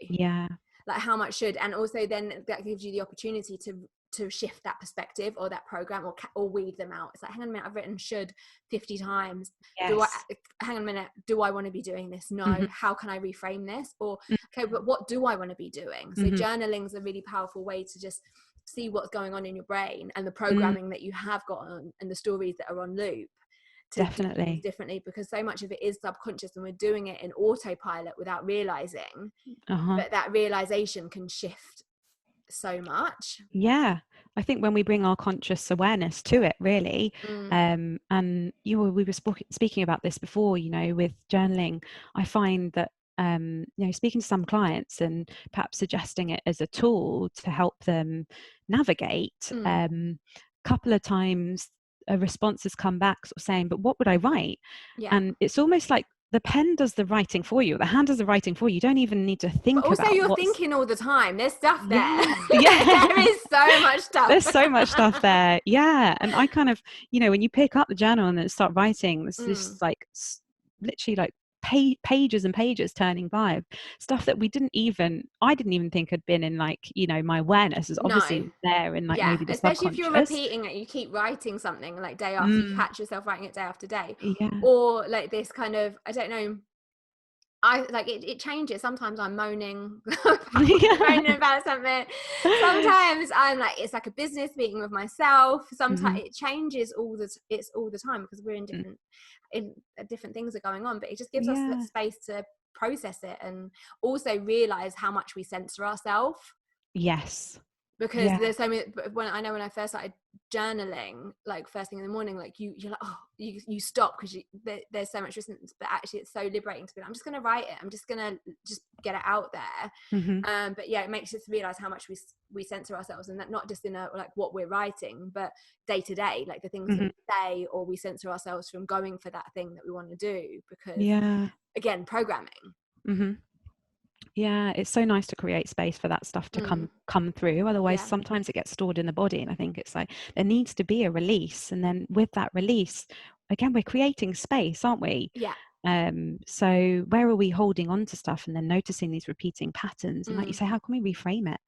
Speaker 1: like how much should, and also then that gives you the opportunity to shift that perspective or that program, or weed them out. It's like, hang on a minute, I've written should 50 times. Hang on a minute, do I want to be doing this? No. How can I reframe this? Or okay, but what do I want to be doing? So journaling is a really powerful way to just see what's going on in your brain and the programming that you have got on, and the stories that are on loop. Definitely differently, because so much of it is subconscious, and we're doing it in autopilot without realizing. But that realization can shift so much.
Speaker 2: I think when we bring our conscious awareness to it, really, and we were speaking about this before, with journaling, I find that speaking to some clients and perhaps suggesting it as a tool to help them navigate, couple of times a response has come back sort of saying, but what would I write? And it's almost like the pen does the writing for you, the hand does the writing for you. You don't even need to think about it.
Speaker 1: Also, you're thinking all the time. There's stuff there. There is so much stuff.
Speaker 2: There's so much stuff there. And I kind of, when you pick up the journal and then start writing, this like literally like pages and pages turning by, stuff that I didn't even think had been in like my awareness is obviously there in like maybe the
Speaker 1: especially if you're repeating it, you keep writing something like day after, you catch yourself writing it day after day, or like this kind of, I don't know, I like it changes. Sometimes I'm moaning about something. Sometimes I'm like, it's like a business meeting with myself. Sometimes it changes all the time, because we're in different things are going on, but it just gives us that space to process it, and also realize how much we censor ourselves. Because there's so many, when I first started journaling, like first thing in the morning, like you're like, oh, you stop because there's so much resistance, but actually it's so liberating to be like, I'm just going to write it. I'm just going to just get it out there. But it makes us realize how much we censor ourselves, and that not just in like what we're writing, but day to day, like the things that we say, or we censor ourselves from going for that thing that we want to do, because again, programming.
Speaker 2: Yeah, it's so nice to create space for that stuff to come through. Otherwise,
Speaker 1: Yeah.
Speaker 2: sometimes it gets stored in the body. And I think it's like there needs to be a release. And then with that release, again, we're creating space, aren't we?
Speaker 1: Yeah.
Speaker 2: So where are we holding on to stuff and then noticing these repeating patterns? And like you say, how can we reframe it?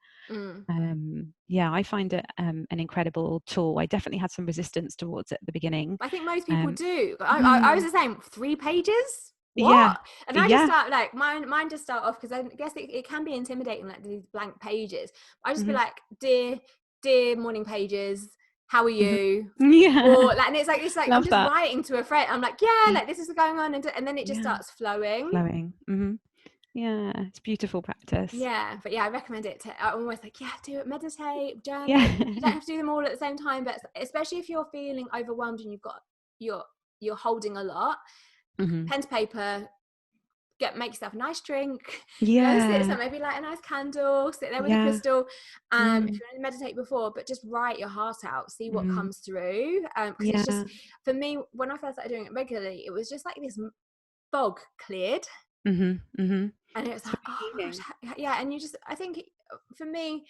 Speaker 2: Yeah, I find it an incredible tool. I definitely had some resistance towards it at the beginning.
Speaker 1: I think most people do. I was the same. 3 pages? What?
Speaker 2: Yeah.
Speaker 1: And I just start like mine just start off, because I guess it can be intimidating, like these blank pages. I just be like, dear morning pages, how are you?
Speaker 2: Yeah.
Speaker 1: Or like, and it's like
Speaker 2: Love
Speaker 1: I'm just
Speaker 2: that.
Speaker 1: writing to a friend. I'm like, yeah, like this is going on, and then it just starts flowing.
Speaker 2: Yeah, it's beautiful practice.
Speaker 1: Yeah, but yeah, I recommend it. I'm always like, yeah, do it, meditate, journal.
Speaker 2: Yeah.
Speaker 1: You don't have to do them all at the same time, but especially if you're feeling overwhelmed and you're holding a lot, pen to paper, make yourself a nice drink.
Speaker 2: Yeah.
Speaker 1: So maybe light a nice candle, sit there with a crystal. If you want to meditate before, but just write your heart out, see what comes through. Because it's just, for me, when I first started doing it regularly, it was just like this fog cleared. And it was like, oh gosh, yeah. And you just, I think for me,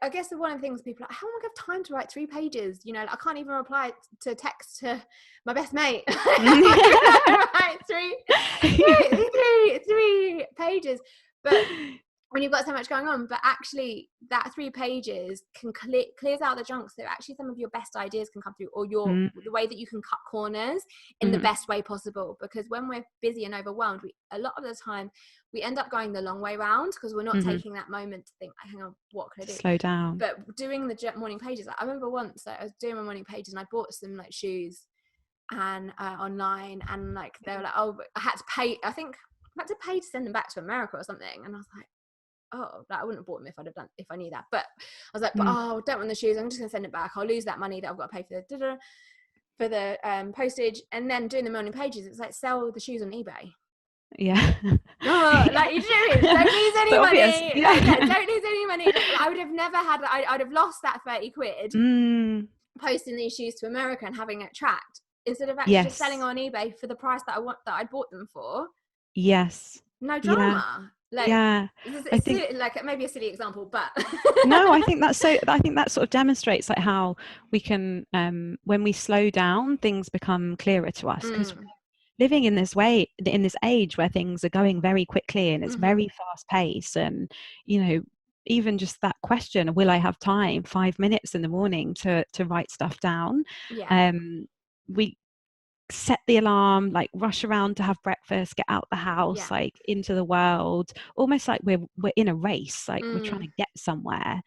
Speaker 1: I guess one of the things people are like, how long have I got time to write 3 pages? You know, like, I can't even reply to text to my best mate. Right, 3 pages. But when you've got so much going on, but actually that 3 pages can clears out the junk, so actually some of your best ideas can come through, or the way that you can cut corners in the best way possible. Because when we're busy and overwhelmed, a lot of the time we end up going the long way round, because we're not taking that moment to think, hang on, what can I do?
Speaker 2: Slow down.
Speaker 1: But doing the morning pages, I remember once I was doing my morning pages and I bought some like shoes and online, and like they were like, oh, I had to pay. I think I had to pay to send them back to America or something, and I was like, oh, like, I wouldn't have bought them if I knew that. But I was like, but I don't want the shoes, I'm just gonna send it back, I'll lose that money that I've got to pay for the postage. And then doing the morning pages, it's like, sell the shoes on eBay.
Speaker 2: Yeah.
Speaker 1: Like, you don't lose any money. Don't lose any money. I would have never had that. I'd have lost that 30 quid posting these shoes to America and having it tracked, instead of actually just selling on eBay for the price that I bought them for. No drama. I think like maybe a silly example, but
Speaker 2: no, I think that sort of demonstrates like how we can, when we slow down, things become clearer to us, because living in this age where things are going very quickly and it's very fast paced, and even just that question, will I have time 5 minutes in the morning to write stuff down? We set the alarm, like rush around to have breakfast, get out the house, like into the world, almost like we're in a race, like we're trying to get somewhere.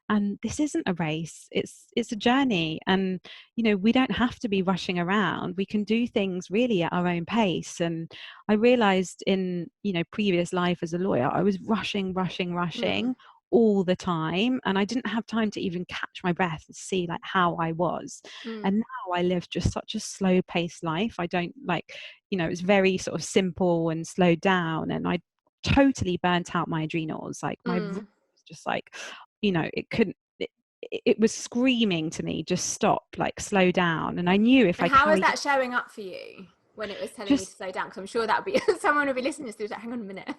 Speaker 2: And this isn't a race, it's a journey. And we don't have to be rushing around. We can do things really at our own pace. And I realized in previous life as a lawyer, I was rushing all the time, and I didn't have time to even catch my breath and see like how I was. And now I live just such a slow paced life. I don't it's very sort of simple and slowed down, and I totally burnt out my adrenals. Like my was just like it was screaming to me, just stop, like slow down. And I knew if
Speaker 1: how is that showing up for you when it was telling you to slow down? Because I'm sure that would be someone would be listening to this, like, hang on a minute.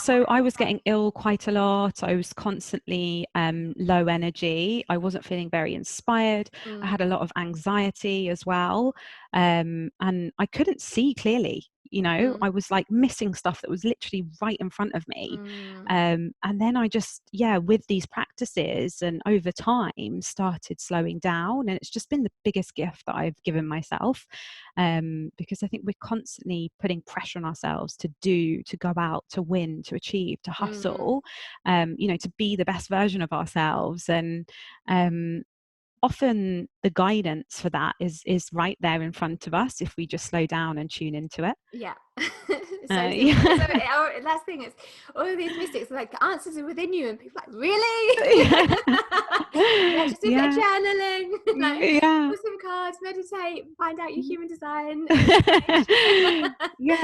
Speaker 2: So I was getting ill quite a lot. I was constantly low energy. I wasn't feeling very inspired. I had a lot of anxiety as well, and I couldn't see clearly. I was like missing stuff that was literally right in front of me. And then I just, with these practices and over time started slowing down. And it's just been the biggest gift that I've given myself, because I think we're constantly putting pressure on ourselves to go out, to win, to achieve, to hustle, to be the best version of ourselves. And often the guidance for that is right there in front of us if we just slow down and tune into it.
Speaker 1: So last thing is, all of these mystics are like, the answers are within you, and people are like, really? Just do a bit of journaling, pull some cards, meditate, find out your human design.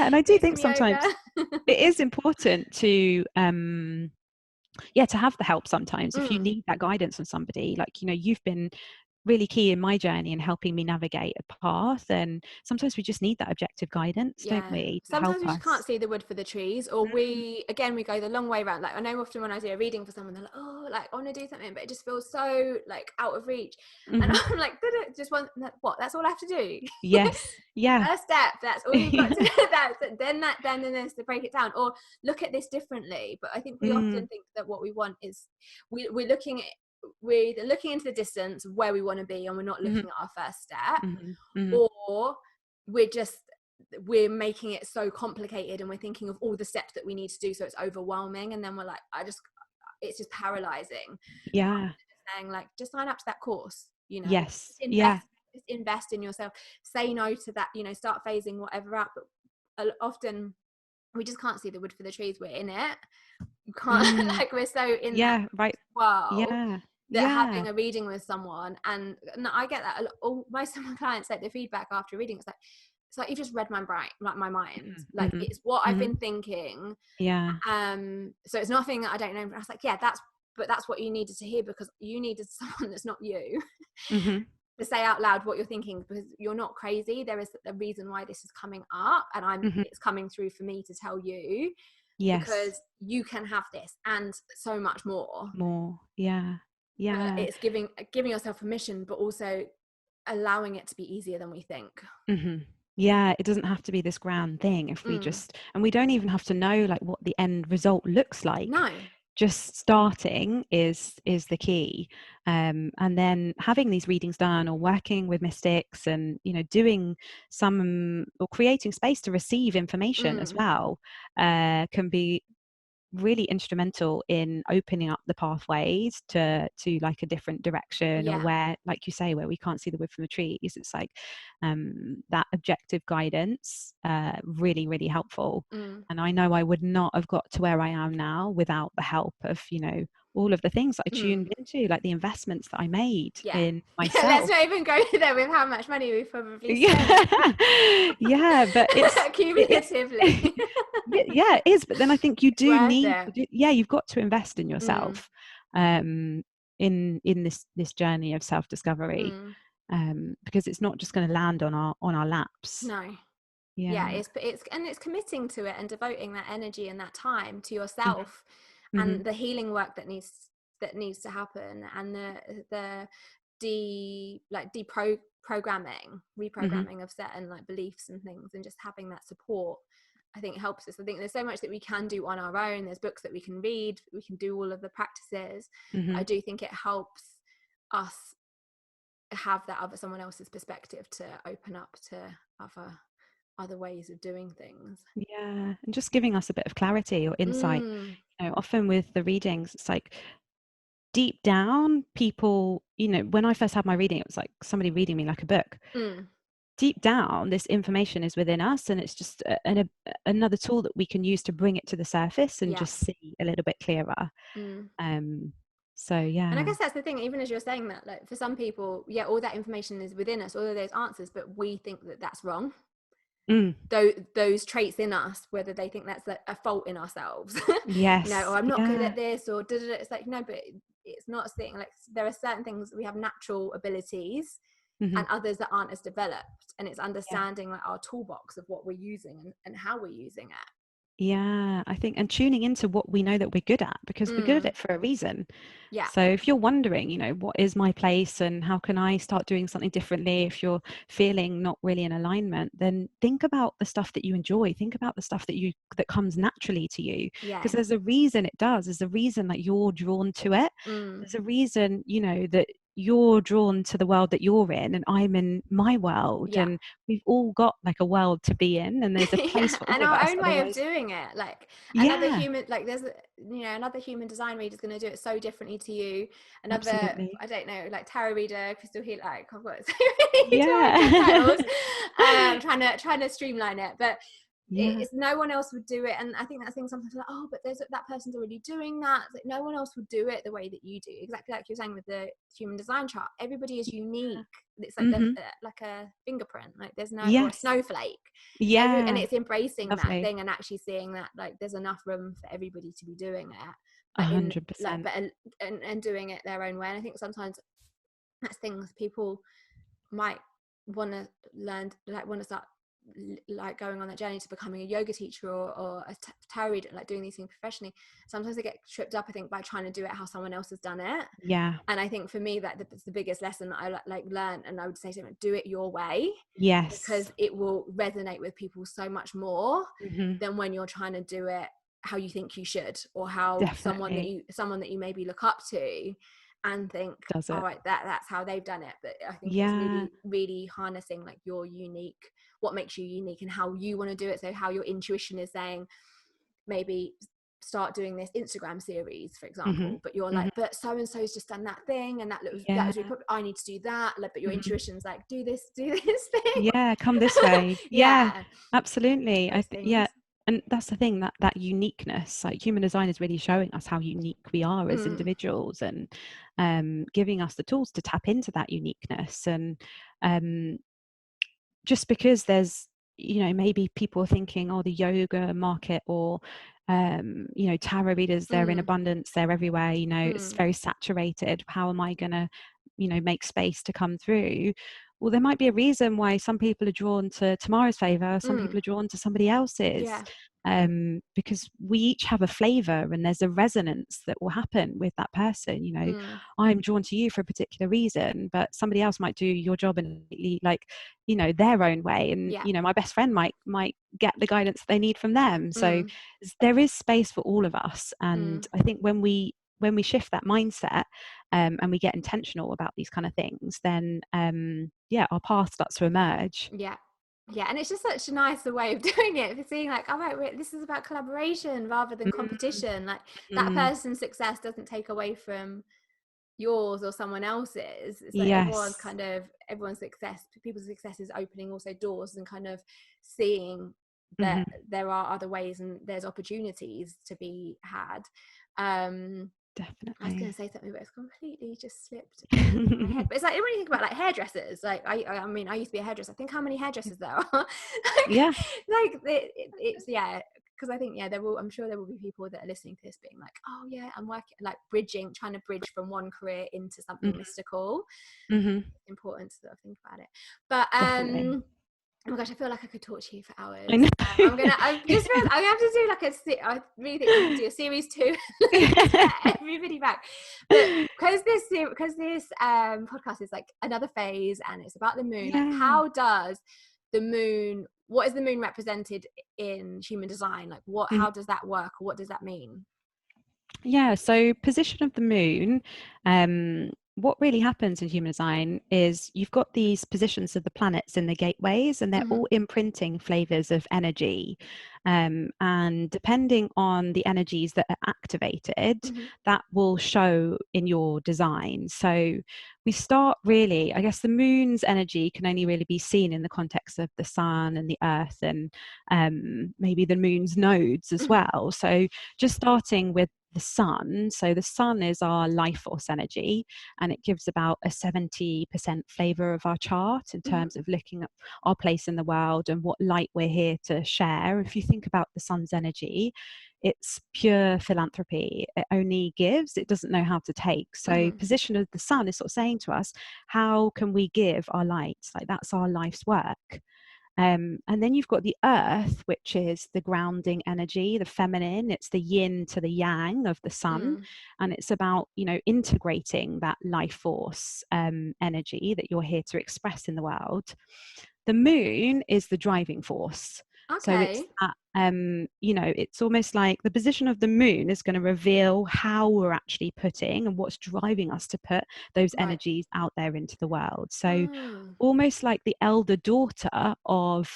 Speaker 2: And I do think sometimes it is important to to have the help sometimes if you need that guidance from somebody. Like you've been really key in my journey in helping me navigate a path. And sometimes we just need that objective guidance, don't we, to help
Speaker 1: Sometimes we just can't
Speaker 2: us.
Speaker 1: see the wood for the trees, or we go the long way around. Like, I know often when I do a reading for someone, they're like, oh, like, I want to do something, but it just feels so like out of reach. And I'm like, just one, what, that's all I have to do?
Speaker 2: Yes. Yeah.
Speaker 1: First step, that's all you've got to do. Then there's to break it down or look at this differently. But I think we often think that what we want is we're looking into the distance of where we want to be, and we're not looking at our first step. Or we're making it so complicated, and we're thinking of all the steps that we need to do, so it's overwhelming, and then we're like, it's just paralyzing.
Speaker 2: Yeah.
Speaker 1: Saying like, just sign up to that course,
Speaker 2: Yes.
Speaker 1: just invest in yourself, say no to that, start phasing whatever out. But often we just can't see the wood for the trees. We're in it, you can't like, we're so in that world that having a reading with someone, and I get that most of my clients, like, the feedback after reading, it's like you just read my mind, like it's what I've been thinking. So it's nothing that I don't know. I was like, that's what you needed to hear, because you needed someone that's not you to say out loud what you're thinking, because you're not crazy. There is a reason why this is coming up, and it's coming through for me to tell you, because you can have this and so much more. It's giving yourself permission, but also allowing it to be easier than we think.
Speaker 2: It doesn't have to be this grand thing if we just, and we don't even have to know like what the end result looks like.
Speaker 1: No,
Speaker 2: just starting is the key. And then having these readings done, or working with mystics, and doing some, or creating space to receive information as well, can be really instrumental in opening up the pathways to like a different direction, or where, like you say, where we can't see the wood from the trees. It's like that objective guidance, really, really helpful. And I know I would not have got to where I am now without the help of all of the things that I tuned into, like the investments that I made in myself.
Speaker 1: Let's not even go there with how much money we've probably spent.
Speaker 2: But it's
Speaker 1: cumulatively.
Speaker 2: It is. But then I think you do need you've got to invest in yourself in this journey of self-discovery, because it's not just going to land on our laps.
Speaker 1: No. It's committing to it and devoting that energy and that time to yourself, and the healing work that needs to happen, and the reprogramming of certain like beliefs and things, and just having that support, I think, helps us. I think there's so much that we can do on our own. There's books that we can read, we can do all of the practices. I do think it helps us have that someone else's perspective to open up to other ways of doing things,
Speaker 2: and just giving us a bit of clarity or insight. Often with the readings, it's like deep down, people, when I first had my reading, it was like somebody reading me like a book. Deep down, this information is within us, and it's just another tool that we can use to bring it to the surface and just see a little bit clearer. And
Speaker 1: I guess that's the thing, even as you're saying that, like, for some people, all that information is within us, all of those answers, but we think that that's wrong. Those traits in us, whether they think that's a fault in ourselves, or I'm not good at this, or it's like, no, but it's not saying, like, there are certain things we have natural abilities, and others that aren't as developed, and it's understanding like our toolbox of what we're using and how we're using it.
Speaker 2: I think, and tuning into what we know that we're good at, because we're good at it for a reason. So if you're wondering, what is my place and how can I start doing something differently, if you're feeling not really in alignment, then think about the stuff that you enjoy. Think about the stuff that comes naturally to you, because there's a reason it does. There's a reason that you're drawn to it. There's a reason, that you're drawn to the world that you're in, and I'm in my world, and we've all got like a world to be in, and there's a place for all
Speaker 1: and
Speaker 2: of
Speaker 1: our
Speaker 2: us,
Speaker 1: own way of doing it. Like, another human, like, there's another human design reader is going to do it so differently to you. Another, I don't know, like tarot reader, crystal healer, like, I've got so many titles. trying to streamline it, but it's no one else would do it. And I think that thing sometimes, like, oh, but that person's already doing that. It's like, no one else would do it the way that you do. Exactly like you're saying with the human design chart, everybody is unique. It's like like a fingerprint, like there's no or a snowflake. And it's embracing that thing and actually seeing that, like, there's enough room for everybody to be doing it,
Speaker 2: 100%,
Speaker 1: and doing it their own way. And I think sometimes that's things people might want to learn, like want to start like going on that journey to becoming a yoga teacher or a tarot reader, like doing these things professionally. Sometimes they get tripped up, I think, by trying to do it how someone else has done it.
Speaker 2: Yeah.
Speaker 1: And I think for me, that it's the biggest lesson that I like learned, and I would say to them, do it your way,
Speaker 2: Yes.
Speaker 1: because it will resonate with people so much more
Speaker 2: Hmm.
Speaker 1: than when you're trying to do it how you think you should, or how someone that
Speaker 2: Definitely
Speaker 1: you maybe look up to and think,
Speaker 2: does
Speaker 1: all
Speaker 2: it.
Speaker 1: right, that's how they've done it. But I think it's
Speaker 2: Yeah.
Speaker 1: really, really harnessing like your unique, what makes you unique and how you want to do it. So how your intuition is saying, maybe start doing this Instagram series, for
Speaker 2: Hmm.
Speaker 1: example, but you're
Speaker 2: Hmm.
Speaker 1: like, but so and so's just done that thing, and that
Speaker 2: Yeah.
Speaker 1: was really I need to do that. Like, but your
Speaker 2: Hmm.
Speaker 1: intuition's like, do this thing.
Speaker 2: Yeah, come this way. Yeah,
Speaker 1: Yeah,
Speaker 2: absolutely.
Speaker 1: those
Speaker 2: Yeah,
Speaker 1: things.
Speaker 2: and that's the thing, that uniqueness, like human design is really showing us how unique we are as
Speaker 1: Mm,
Speaker 2: individuals, and giving us the tools to tap into that uniqueness. And um, just because there's, maybe people are thinking, oh, the yoga market, or tarot readers, they're in
Speaker 1: mm,
Speaker 2: abundance, they're everywhere, it's
Speaker 1: mm,
Speaker 2: very saturated, how am I gonna make space to come through? Well, there might be a reason why some people are drawn to tomorrow's favor, some people
Speaker 1: mm.
Speaker 2: are drawn to somebody else's,
Speaker 1: Yeah.
Speaker 2: because we each have a flavor, and there's a resonance that will happen with that person.
Speaker 1: Mm,
Speaker 2: I'm drawn to you for a particular reason, but somebody else might do your job in like their own way, and
Speaker 1: yeah.
Speaker 2: my best friend might get the guidance they need from them. So
Speaker 1: Mm,
Speaker 2: there is space for all of us,
Speaker 1: mm.
Speaker 2: and I think when we shift that mindset, and we get intentional about these kind of things, then our path starts to emerge.
Speaker 1: Yeah. Yeah, and it's just such a nicer way of doing it, for seeing like, all right, this is about collaboration rather than competition. Like, that
Speaker 2: Mm-hmm.
Speaker 1: person's success doesn't take away from yours or someone else's. It's like
Speaker 2: Yes.
Speaker 1: everyone's success, people's success is opening also doors, and kind of seeing that
Speaker 2: Hmm.
Speaker 1: there are other ways and there's opportunities to be had. I was going to
Speaker 2: Definitely.
Speaker 1: say something, but it's completely just slipped my head. But it's like, when you think about like hairdressers, like I mean, I used to be a hairdresser. Think how many hairdressers there are.
Speaker 2: Yeah.
Speaker 1: It's yeah, because I think I'm sure there will be people that are listening to this being like, oh yeah, I'm working, like trying to bridge from one career into something mystical.
Speaker 2: Hmm.
Speaker 1: It's important to sort of think about it. But
Speaker 2: Definitely.
Speaker 1: oh my gosh, I feel like I could talk to you for
Speaker 2: I
Speaker 1: hours.
Speaker 2: know.
Speaker 1: I've just realized I'm gonna have to do like I really think I'm gonna do a series 2, like, just get everybody back. But because this podcast is like another phase, and it's about the moon. Like,
Speaker 2: Yeah.
Speaker 1: what is the moon represented in human design? Like, how does that work? Or what does that mean?
Speaker 2: Yeah, so position of the moon, what really happens in human design is you've got these positions of the planets in the gateways, and they're
Speaker 1: Mm-hmm.
Speaker 2: all imprinting flavors of energy. And depending on the energies that are activated,
Speaker 1: Mm-hmm.
Speaker 2: that will show in your design. So we start really, I guess the moon's energy can only really be seen in the context of the sun and the earth, and maybe the moon's nodes as
Speaker 1: Mm-hmm.
Speaker 2: well. So just starting with the sun. So the sun is our life force energy, and it gives about a 70% flavor of our chart in
Speaker 1: Mm-hmm.
Speaker 2: terms of looking at our place in the world and what light we're here to share. If you think about the sun's energy, it's pure philanthropy. It only gives, it doesn't know how to take. So
Speaker 1: Mm-hmm.
Speaker 2: position of the sun is sort of saying to us, how can we give our light? Like, that's our life's work. And then you've got the earth, which is the grounding energy, the feminine. It's the yin to the yang of the sun.
Speaker 1: Mm.
Speaker 2: And it's about, integrating that life force energy that you're here to express in the world. The moon is the driving force. So it's
Speaker 1: Okay.
Speaker 2: that, it's almost like the position of the moon is going to reveal how we're actually putting and what's driving us to put those
Speaker 1: Right.
Speaker 2: energies out there into the world. So
Speaker 1: Oh,
Speaker 2: almost like the elder daughter of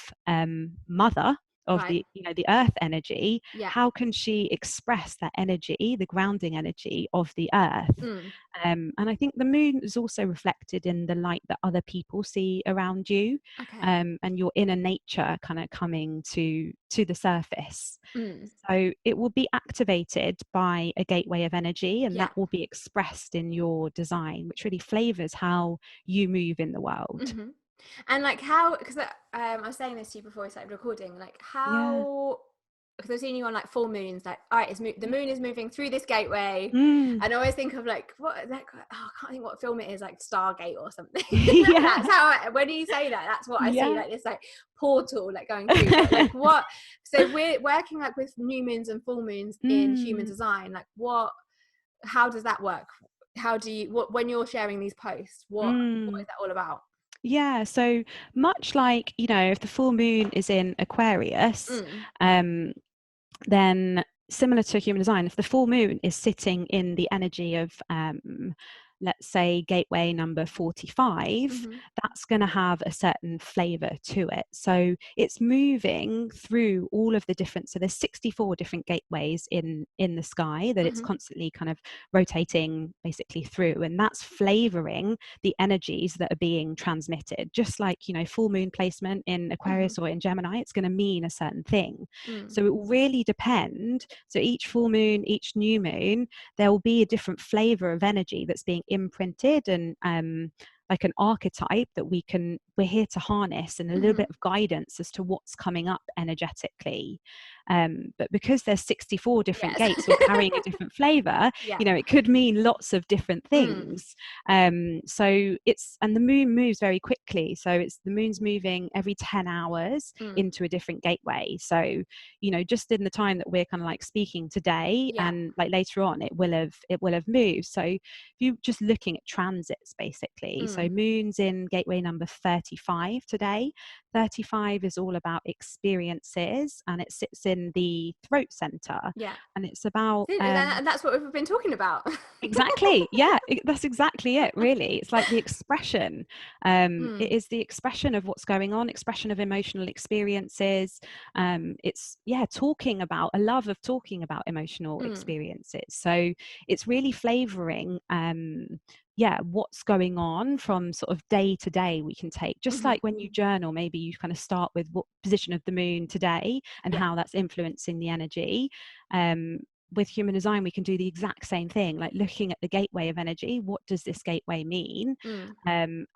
Speaker 2: mother of
Speaker 1: right.
Speaker 2: the earth energy.
Speaker 1: Yeah.
Speaker 2: How can she express that energy, the grounding energy of the earth?
Speaker 1: Mm.
Speaker 2: And I think the moon is also reflected in the light that other people see around you,
Speaker 1: Okay.
Speaker 2: and your inner nature kind of coming to the surface.
Speaker 1: Mm.
Speaker 2: So it will be activated by a gateway of energy, and
Speaker 1: Yeah.
Speaker 2: that will be expressed in your design, which really flavors how you move in the world.
Speaker 1: Mm-hmm. And like, how, because I was saying this to you before we started recording, like
Speaker 2: Yeah.
Speaker 1: because I've seen you on like full moons, like, all right, the moon is moving through this gateway.
Speaker 2: Mm.
Speaker 1: And I always think of like, what, like, oh, I can't think what film it is, like Stargate or something.
Speaker 2: Yeah.
Speaker 1: That's how, when you say that, that's what I see, like this like portal like going through. But like what, so we're working like with new moons and full moons in human design. Like how does that work? How do you, when you're sharing these posts, what is that all about?
Speaker 2: Yeah, so much like, if the full moon is in Aquarius, then similar to human design, if the full moon is sitting in the energy of, let's say, gateway number 45, that's going to have a certain flavor to it. So it's moving through all of the different, so there's 64 different gateways in the sky that it's constantly kind of rotating basically through, and that's flavoring the energies that are being transmitted. Just like, full moon placement in Aquarius or in Gemini, it's going to mean a certain thing. So it will really depend. So each full moon, each new moon, there will be a different flavor of energy that's being imprinted, and like an archetype that we're here to harness, and a little bit of guidance as to what's coming up energetically. But because there's 64 different gates all carrying a different flavor, it could mean lots of different things. So and the moon moves very quickly. So the moon's moving every 10 hours into a different gateway. So, just in the time that we're kind of like speaking today, and like later on, it will have moved. So if you're just looking at transits, basically, so moon's in gateway number 35 today. 35 is all about experiences, and it sits in the throat center. And it's about
Speaker 1: and that's what we've been talking about.
Speaker 2: Exactly. Yeah, that's exactly it, really. It's like the expression. It is the expression of what's going on, expression of emotional experiences. It's talking about a love of talking about emotional experiences. So it's really flavoring what's going on from sort of day to day. We can take, just like when you journal, maybe you kind of start with what position of the moon today and how that's influencing the energy. With human design, we can do the exact same thing, like looking at the gateway of energy. What does this gateway mean? And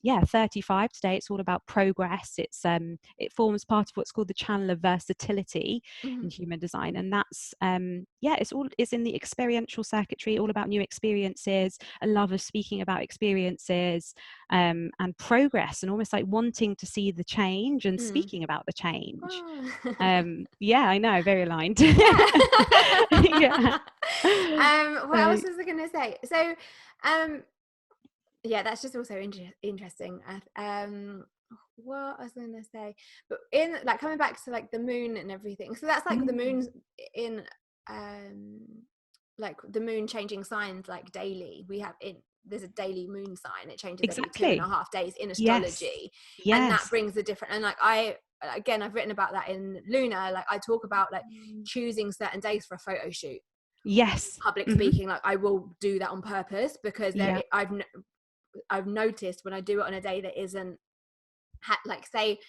Speaker 2: 35 today, it's all about progress. It forms part of what's called the channel of versatility in human design, and that's it's in the experiential circuitry, all about new experiences, a love of speaking about experiences, and progress, and almost like wanting to see the change and speaking about the change. I know, very aligned.
Speaker 1: What else was I going to say? So that's just also interesting. What I was going to say, but in like coming back to like the moon and everything, so that's like the moon's in like the moon changing signs like daily. There's a daily moon sign, it changes every 2.5 days in astrology. And that brings a different, and like I've written about that in Lunar. Like I talk about like choosing certain days for a photo shoot. Public speaking, like I will do that on purpose, because I've noticed when I do it on a day that isn't like, say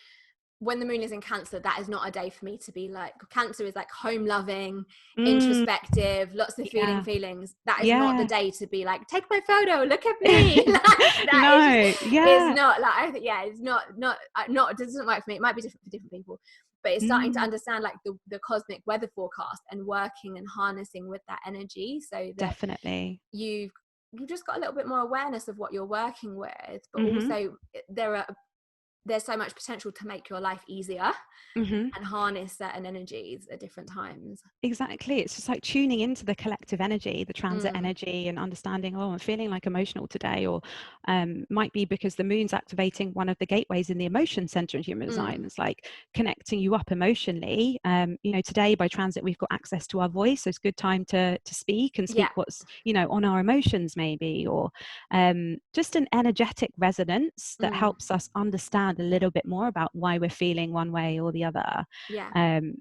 Speaker 1: when the moon is in Cancer, that is not a day for me to be like, Cancer is like home loving, introspective, lots of feelings. That is not the day to be like, take my photo, look at me. It's not like, I think it's not it doesn't work for me. It might be different for different people, but it's starting to understand like the cosmic weather forecast and working and harnessing with that energy, so that
Speaker 2: definitely
Speaker 1: you've just got a little bit more awareness of what you're working with, but also there's so much potential to make your life easier and harness certain energies at different times.
Speaker 2: Exactly. It's just like tuning into the collective energy, the transit energy, and understanding, I'm feeling like emotional today, or might be because the moon's activating one of the gateways in the emotion center in human design. It's like connecting you up emotionally. Today by transit, we've got access to our voice, so it's a good time to speak and speak what's, on our emotions maybe, or just an energetic resonance that helps us understand a little bit more about why we're feeling one way or the other.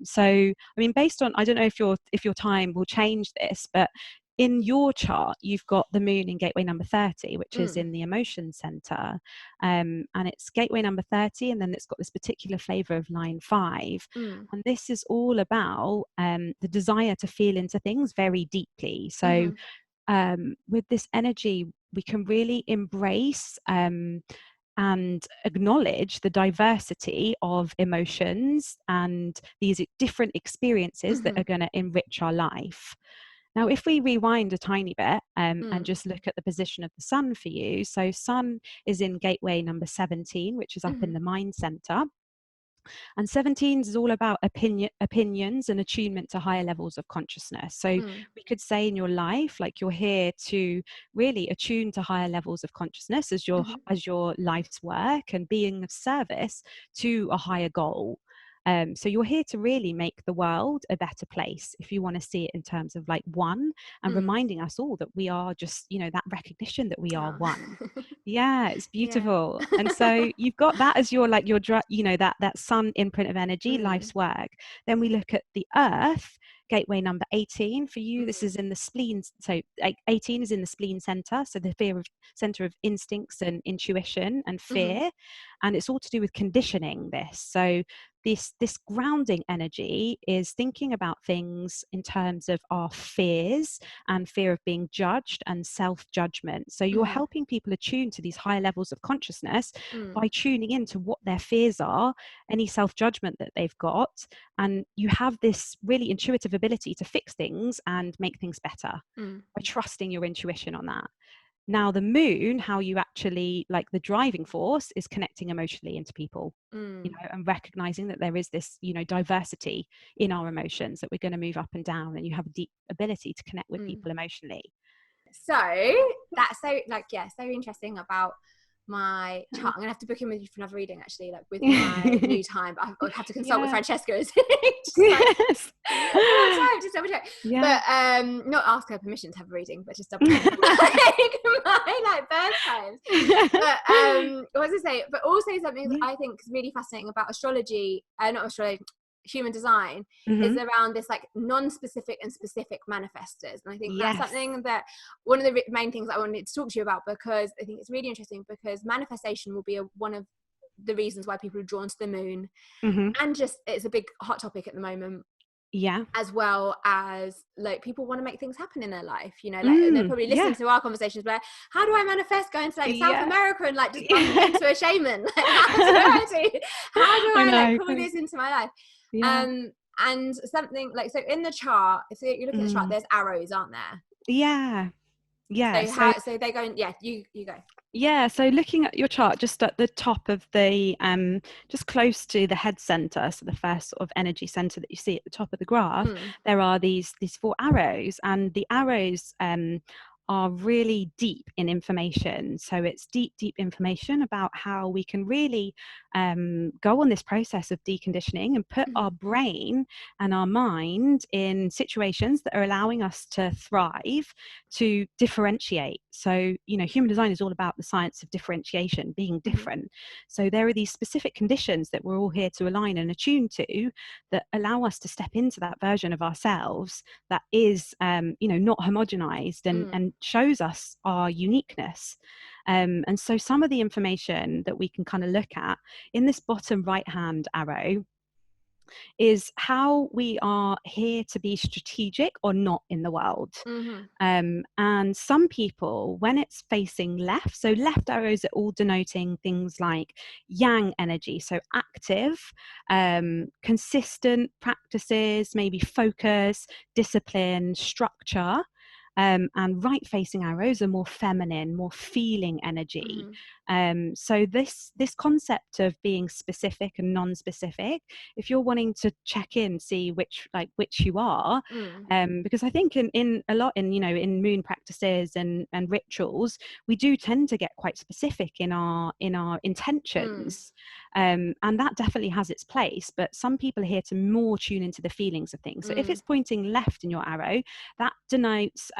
Speaker 2: So I mean, based on, I don't know if your time will change this, but in your chart you've got the moon in gateway number 30, which is in the emotion center, and it's gateway number 30, and then it's got this particular flavor of line 5, and this is all about the desire to feel into things very deeply. So with this energy we can really embrace and acknowledge the diversity of emotions and these different experiences that are going to enrich our life. Now, if we rewind a tiny bit and just look at the position of the sun for you, so sun is in gateway number 17, which is up in the mind center. And 17s is all about opinions and attunement to higher levels of consciousness. So we could say in your life, like, you're here to really attune to higher levels of consciousness as your life's work and being of service to a higher goal. So you're here to really make the world a better place, if you want to see it in terms of like one, and reminding us all that we are just, that recognition that we are one. Yeah, it's beautiful. And so you've got that as your that sun imprint of energy, life's work. Then we look at the earth, gateway number 18 for you. This is in the spleen. So 18 is in the spleen center, so the center of instincts and intuition and fear. And it's all to do with conditioning this. So this grounding energy is thinking about things in terms of our fears and fear of being judged and self-judgment. So you're helping people attune to these higher levels of consciousness by tuning into what their fears are, any self-judgment that they've got, and you have this really intuitive ability to fix things and make things better by trusting your intuition on that. Now, the moon, how you actually, like, the driving force is connecting emotionally into people, and recognizing that there is this, diversity in our emotions, that we're going to move up and down, and you have a deep ability to connect with people emotionally.
Speaker 1: So that's so interesting about my chart. I'm gonna have to book in with you for another reading, actually, like with my new time, but I would have to consult with Francesca just double check. But not ask her permission to have a reading, but just double check my birth times. But what was I say? But also something that I think is really fascinating about astrology, human design, is around this like non-specific and specific manifestors. And I think that's something that one of the main things I wanted to talk to you about, because I think it's really interesting, because manifestation will be one of the reasons why people are drawn to the moon, and just it's a big hot topic at the moment, as well as like people want to make things happen in their life, they're probably listening to our conversations where, how do I manifest going to like South America and like just bumping into a shaman, like, how do I like pull this into my life? And something like, so in the chart, if you look at the chart, there's arrows, aren't there? So they go, you go.
Speaker 2: So looking at your chart, just at the top of the just close to the head center, so the first sort of energy center that you see at the top of the graph, there are these 4 arrows, and the arrows are really deep in information. So it's deep information about how we can really go on this process of deconditioning and put our brain and our mind in situations that are allowing us to thrive, to differentiate. So, human design is all about the science of differentiation, being different. So there are these specific conditions that we're all here to align and attune to, that allow us to step into that version of ourselves that is, not homogenized and shows us our uniqueness. And so some of the information that we can kind of look at in this bottom right hand arrow is how we are here to be strategic or not in the world. And some people, when it's facing left, so left arrows are all denoting things like yang energy, so active, consistent practices, maybe focus, discipline, structure. And right facing arrows are more feminine, more feeling energy. So this concept of being specific and non-specific, if you're wanting to check in, see which you are, because I think in a lot in moon practices and rituals, we do tend to get quite specific in our intentions, and that definitely has its place. But some people are here to more tune into the feelings of things. So if it's pointing left in your arrow, that denotes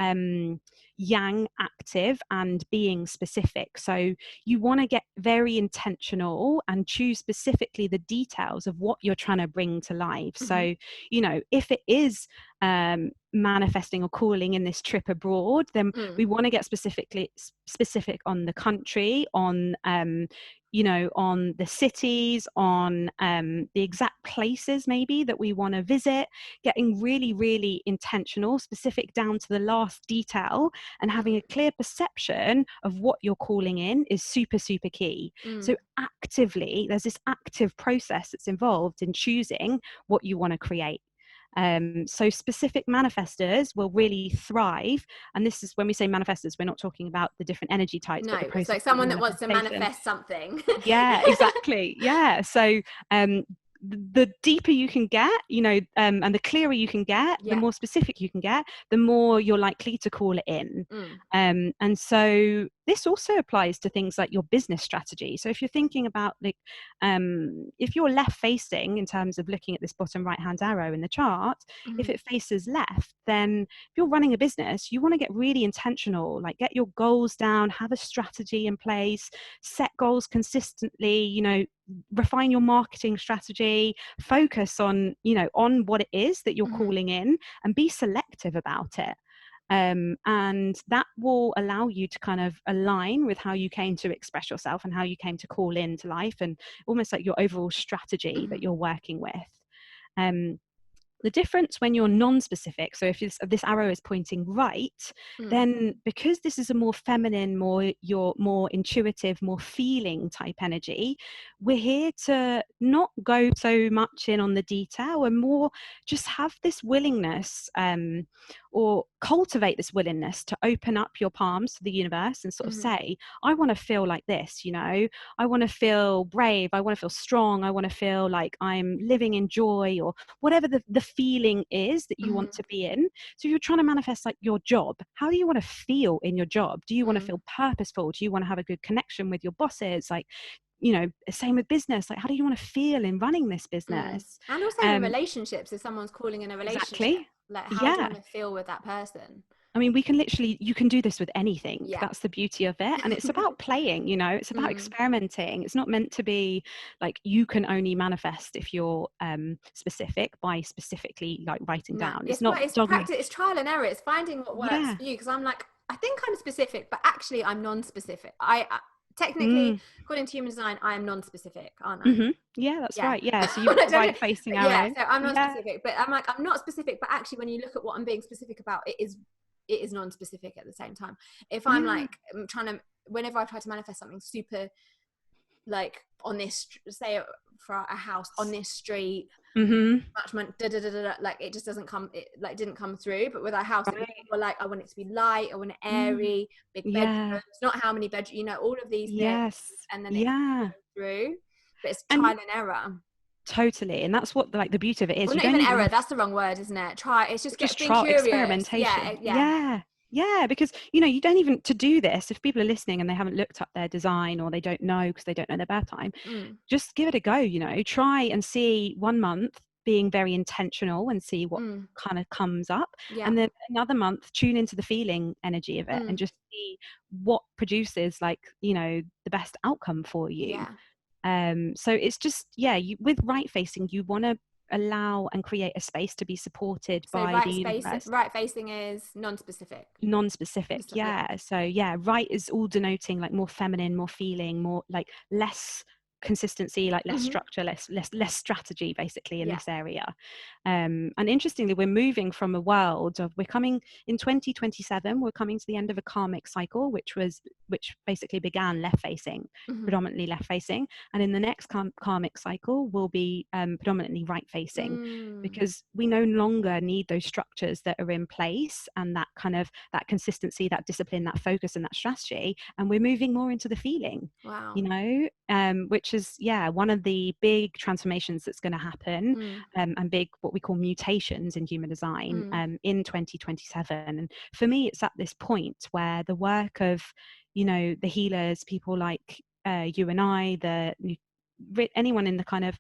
Speaker 2: yang, active, and being specific. So you want to get very intentional and choose specifically the details of what you're trying to bring to life. So if it is manifesting or calling in this trip abroad, then we want to get specific on the country, on you know, on the cities, on the exact places maybe that we want to visit, getting really, really intentional, specific down to the last detail, and having a clear perception of what you're calling in is super, super key. So actively, there's this active process that's involved in choosing what you want to create. So specific manifestors will really thrive. And this is when we say manifestors, we're not talking about the different energy types,
Speaker 1: No,
Speaker 2: but the
Speaker 1: it's
Speaker 2: process
Speaker 1: like someone
Speaker 2: of
Speaker 1: that wants to
Speaker 2: manifestation.
Speaker 1: manifest something.
Speaker 2: Yeah, exactly. Yeah. So the deeper you can get, you know, and the clearer you can get, the more specific you can get, the more you're likely to call it in. And so this also applies to things like your business strategy. So if you're thinking about, like, if you're left facing in terms of looking at this bottom right hand arrow in the chart, if it faces left, then if you're running a business, you want to get really intentional, like get your goals down, have a strategy in place, set goals consistently, you know, refine your marketing strategy, focus on, you know, on what it is that you're calling in, and be selective about it. And that will allow you to kind of align with how you came to express yourself and how you came to call into life, and almost like your overall strategy that you're working with. The difference when you're non-specific, so if this arrow is pointing right, then because this is a more feminine, more intuitive, more feeling type energy, we're here to not go so much in on the detail and more just have this willingness, or cultivate this willingness to open up your palms to the universe and sort of say, I want to feel like this, you know, I want to feel brave, I want to feel strong, I want to feel like I'm living in joy, or whatever the feeling is that you want to be in. So if you're trying to manifest like your job, how do you want to feel in your job? Do you want to feel purposeful? Do you want to have a good connection with your bosses? Like, you know, same with business, like how do you want to feel in running this business?
Speaker 1: And also in relationships, if someone's calling in a relationship,
Speaker 2: exactly.
Speaker 1: like how do you want to feel with that person?
Speaker 2: I mean, you can do this with anything. That's the beauty of it. And it's about playing, you know, it's about experimenting. It's not meant to be like you can only manifest if you're specific by specifically like writing down. It's not
Speaker 1: practice, it's trial and error. It's finding what works for you. Because I'm like, I think I'm specific, but actually I'm non-specific. I technically, according to human design, I am non-specific, aren't I?
Speaker 2: Yeah, that's right. Yeah, so you've got the right facing arrow.
Speaker 1: Yeah, so I'm non-specific, but I'm like, I'm not specific, but actually when you look at what I'm being specific about, it is non-specific at the same time. If I'm like, I'm trying to, whenever I try to manifest something super, like on this, say for a house on this street, much money, like it just doesn't come, it like didn't come through. But with our house, it was more like, I want it to be light, I want it airy, big bedrooms, not how many bedrooms, you know, all of these things, and then it comes through. But it's trial and error.
Speaker 2: Totally. And that's what like the beauty of it is.
Speaker 1: Well, not even error, that's the wrong word, isn't it? Try, it's just being
Speaker 2: trial,
Speaker 1: curious.
Speaker 2: experimentation. Yeah, because, you know, you don't even, to do this, if people are listening and they haven't looked up their design or they don't know because they don't know their birth time, just give it a go, you know, try and see 1 month being very intentional and see what kind of comes up. And then another month, tune into the feeling energy of it and just see what produces like, you know, the best outcome for you. So it's just, with right facing, you want to allow and create a space to be supported by the universe.
Speaker 1: Right facing is non-specific.
Speaker 2: So right is all denoting like more feminine, more feeling, more like less consistency, like less structure, less strategy basically in this area. And interestingly, we're moving from a world of, we're coming in 2027, we're coming to the end of a karmic cycle, which basically began left facing, predominantly left facing, and in the next karmic cycle will be predominantly right facing, because we no longer need those structures that are in place and that kind of that consistency, that discipline, that focus and that strategy, and we're moving more into the feeling. You know, which is one of the big transformations that's going to happen, and big what we call mutations in human design in 2027. And for me, it's at this point where the work of, you know, the healers, people like you and I, anyone in the kind of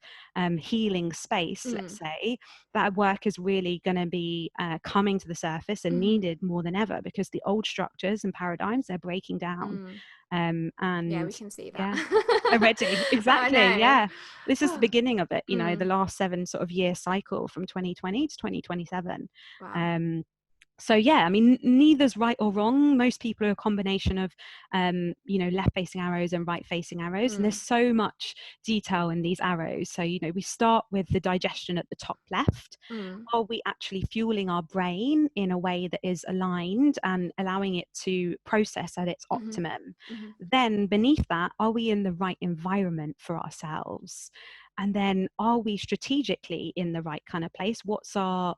Speaker 2: healing space, let's say, that work is really going to be coming to the surface and needed more than ever, because the old structures and paradigms, they're breaking down. And
Speaker 1: we can see that
Speaker 2: already. Exactly. This is the beginning of it, you know, the last 7 sort of year cycle from 2020 to 2027. So yeah, I mean, neither's right or wrong. Most people are a combination of, left facing arrows and right facing arrows. And there's so much detail in these arrows. So, we start with the digestion at the top left. Are we actually fueling our brain in a way that is aligned and allowing it to process at its optimum? Then beneath that, are we in the right environment for ourselves? And then are we strategically in the right kind of place? What's our,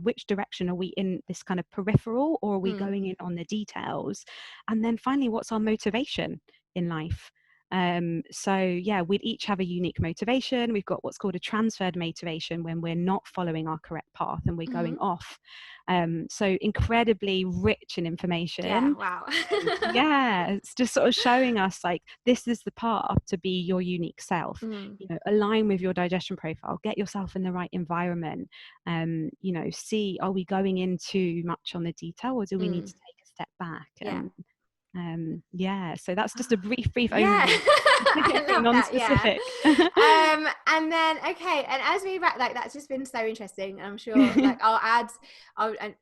Speaker 2: which direction are we in, this kind of peripheral, or are we going in on the details? And then finally, what's our motivation in life? So yeah, we'd each have a unique motivation. We've got what's called a transferred motivation when we're not following our correct path and we're going off. So incredibly rich in information.
Speaker 1: Yeah, wow.
Speaker 2: Yeah, it's just sort of showing us like, this is the path to be your unique self. Align with your digestion profile, get yourself in the right environment. See, are we going in too much on the detail, or do we need to take a step back? So that's just a brief overview.
Speaker 1: I love
Speaker 2: Non-specific.
Speaker 1: that, yeah. And then and as we wrap, like, that's just been so interesting, and I'm sure like I'll add like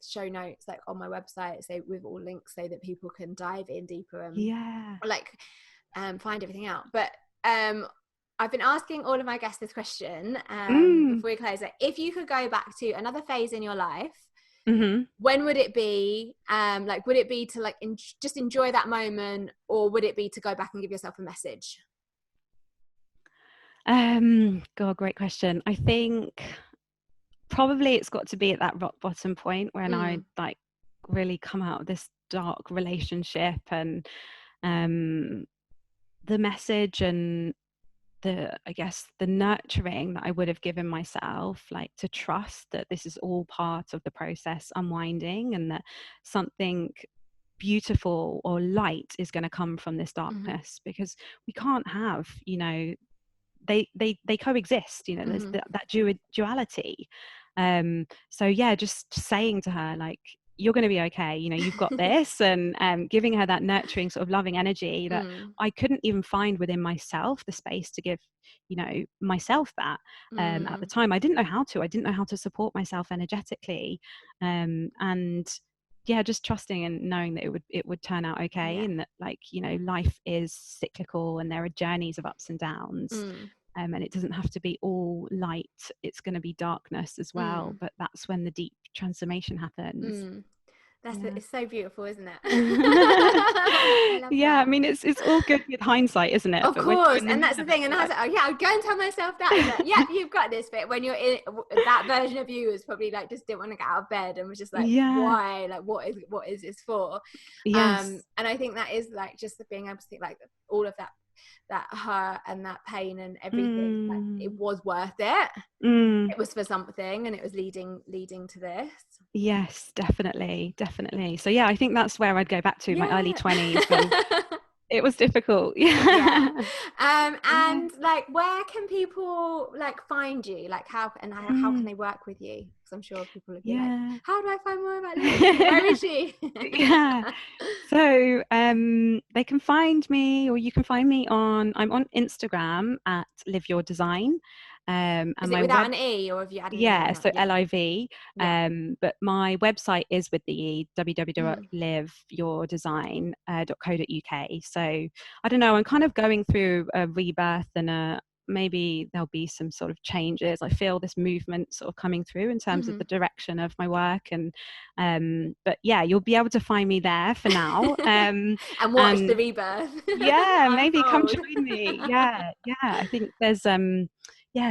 Speaker 1: show notes like on my website, so with all links, so that people can dive in deeper and find everything out. But I've been asking all of my guests this question before we close, like, if you could go back to another phase in your life, when would it be? Like, would it be to like just enjoy that moment, or would it be to go back and give yourself a message?
Speaker 2: God, great question. I think probably it's got to be at that rock bottom point when I like really come out of this dark relationship, and the message and the nurturing that I would have given myself, like, to trust that this is all part of the process unwinding, and that something beautiful or light is going to come from this darkness, because we can't have, they coexist, there's that duality. So yeah, just saying to her, like, you're going to be okay, you've got this, and giving her that nurturing sort of loving energy that I couldn't even find within myself the space to give, myself that. At the time I didn't know how to support myself energetically, and yeah, just trusting and knowing that it would turn out okay, and that, like, life is cyclical and there are journeys of ups and downs. And it doesn't have to be all light, it's going to be darkness as well, but that's when the deep transformation happens.
Speaker 1: It's so beautiful, isn't it? I love that.
Speaker 2: I mean, it's all good with hindsight, isn't it?
Speaker 1: Of course, and that's the thing. And I was like, I'll go and tell myself that. Like, yeah, you've got this. But when you're in that version of you, is probably like just didn't want to get out of bed and was just like, why? Like, what is this for? And I think that is like just being able to think like all of that hurt and that pain and everything, like, it was worth it. It was for something, and it was leading to this.
Speaker 2: Yes, definitely. So yeah, I think that's where I'd go back to, my early 20s, when it was difficult.
Speaker 1: And like, where can people like find you? Like, how can they work with you? Because I'm sure people will be like, how do I find more about Livy? Where is she?
Speaker 2: So they can find me, or you can find me I'm on Instagram at Live Your Design. And
Speaker 1: is it without an E, or have you added
Speaker 2: so LIV, but my website is with the E, www.liveyourdesign.co.uk. So I don't know, I'm kind of going through a rebirth, and maybe there'll be some sort of changes. I feel this movement sort of coming through in terms of the direction of my work, and but yeah, you'll be able to find me there for now.
Speaker 1: And watch the rebirth.
Speaker 2: Maybe come join me. I think there's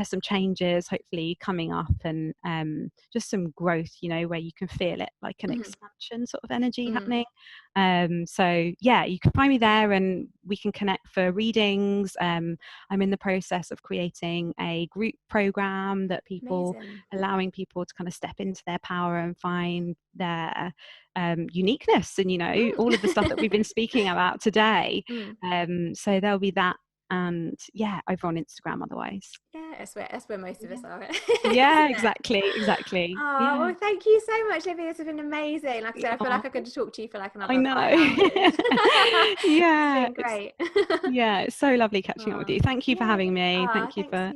Speaker 2: some changes hopefully coming up, and just some growth, where you can feel it, like an expansion sort of energy happening. So yeah, you can find me there, and we can connect for readings. I'm in the process of creating a group program that allowing people to kind of step into their power and find their uniqueness, and all of the stuff that we've been speaking about today. So there'll be that. And yeah, over on Instagram otherwise.
Speaker 1: Yeah, that's where most of us are.
Speaker 2: Exactly.
Speaker 1: Oh, well, thank you so much, Livy. This has been amazing. Like I said, I feel like I could talk to you for like another 5 hours.
Speaker 2: Yeah,
Speaker 1: it's been great.
Speaker 2: It's so lovely catching up with you. Thank you for having me. Thank you for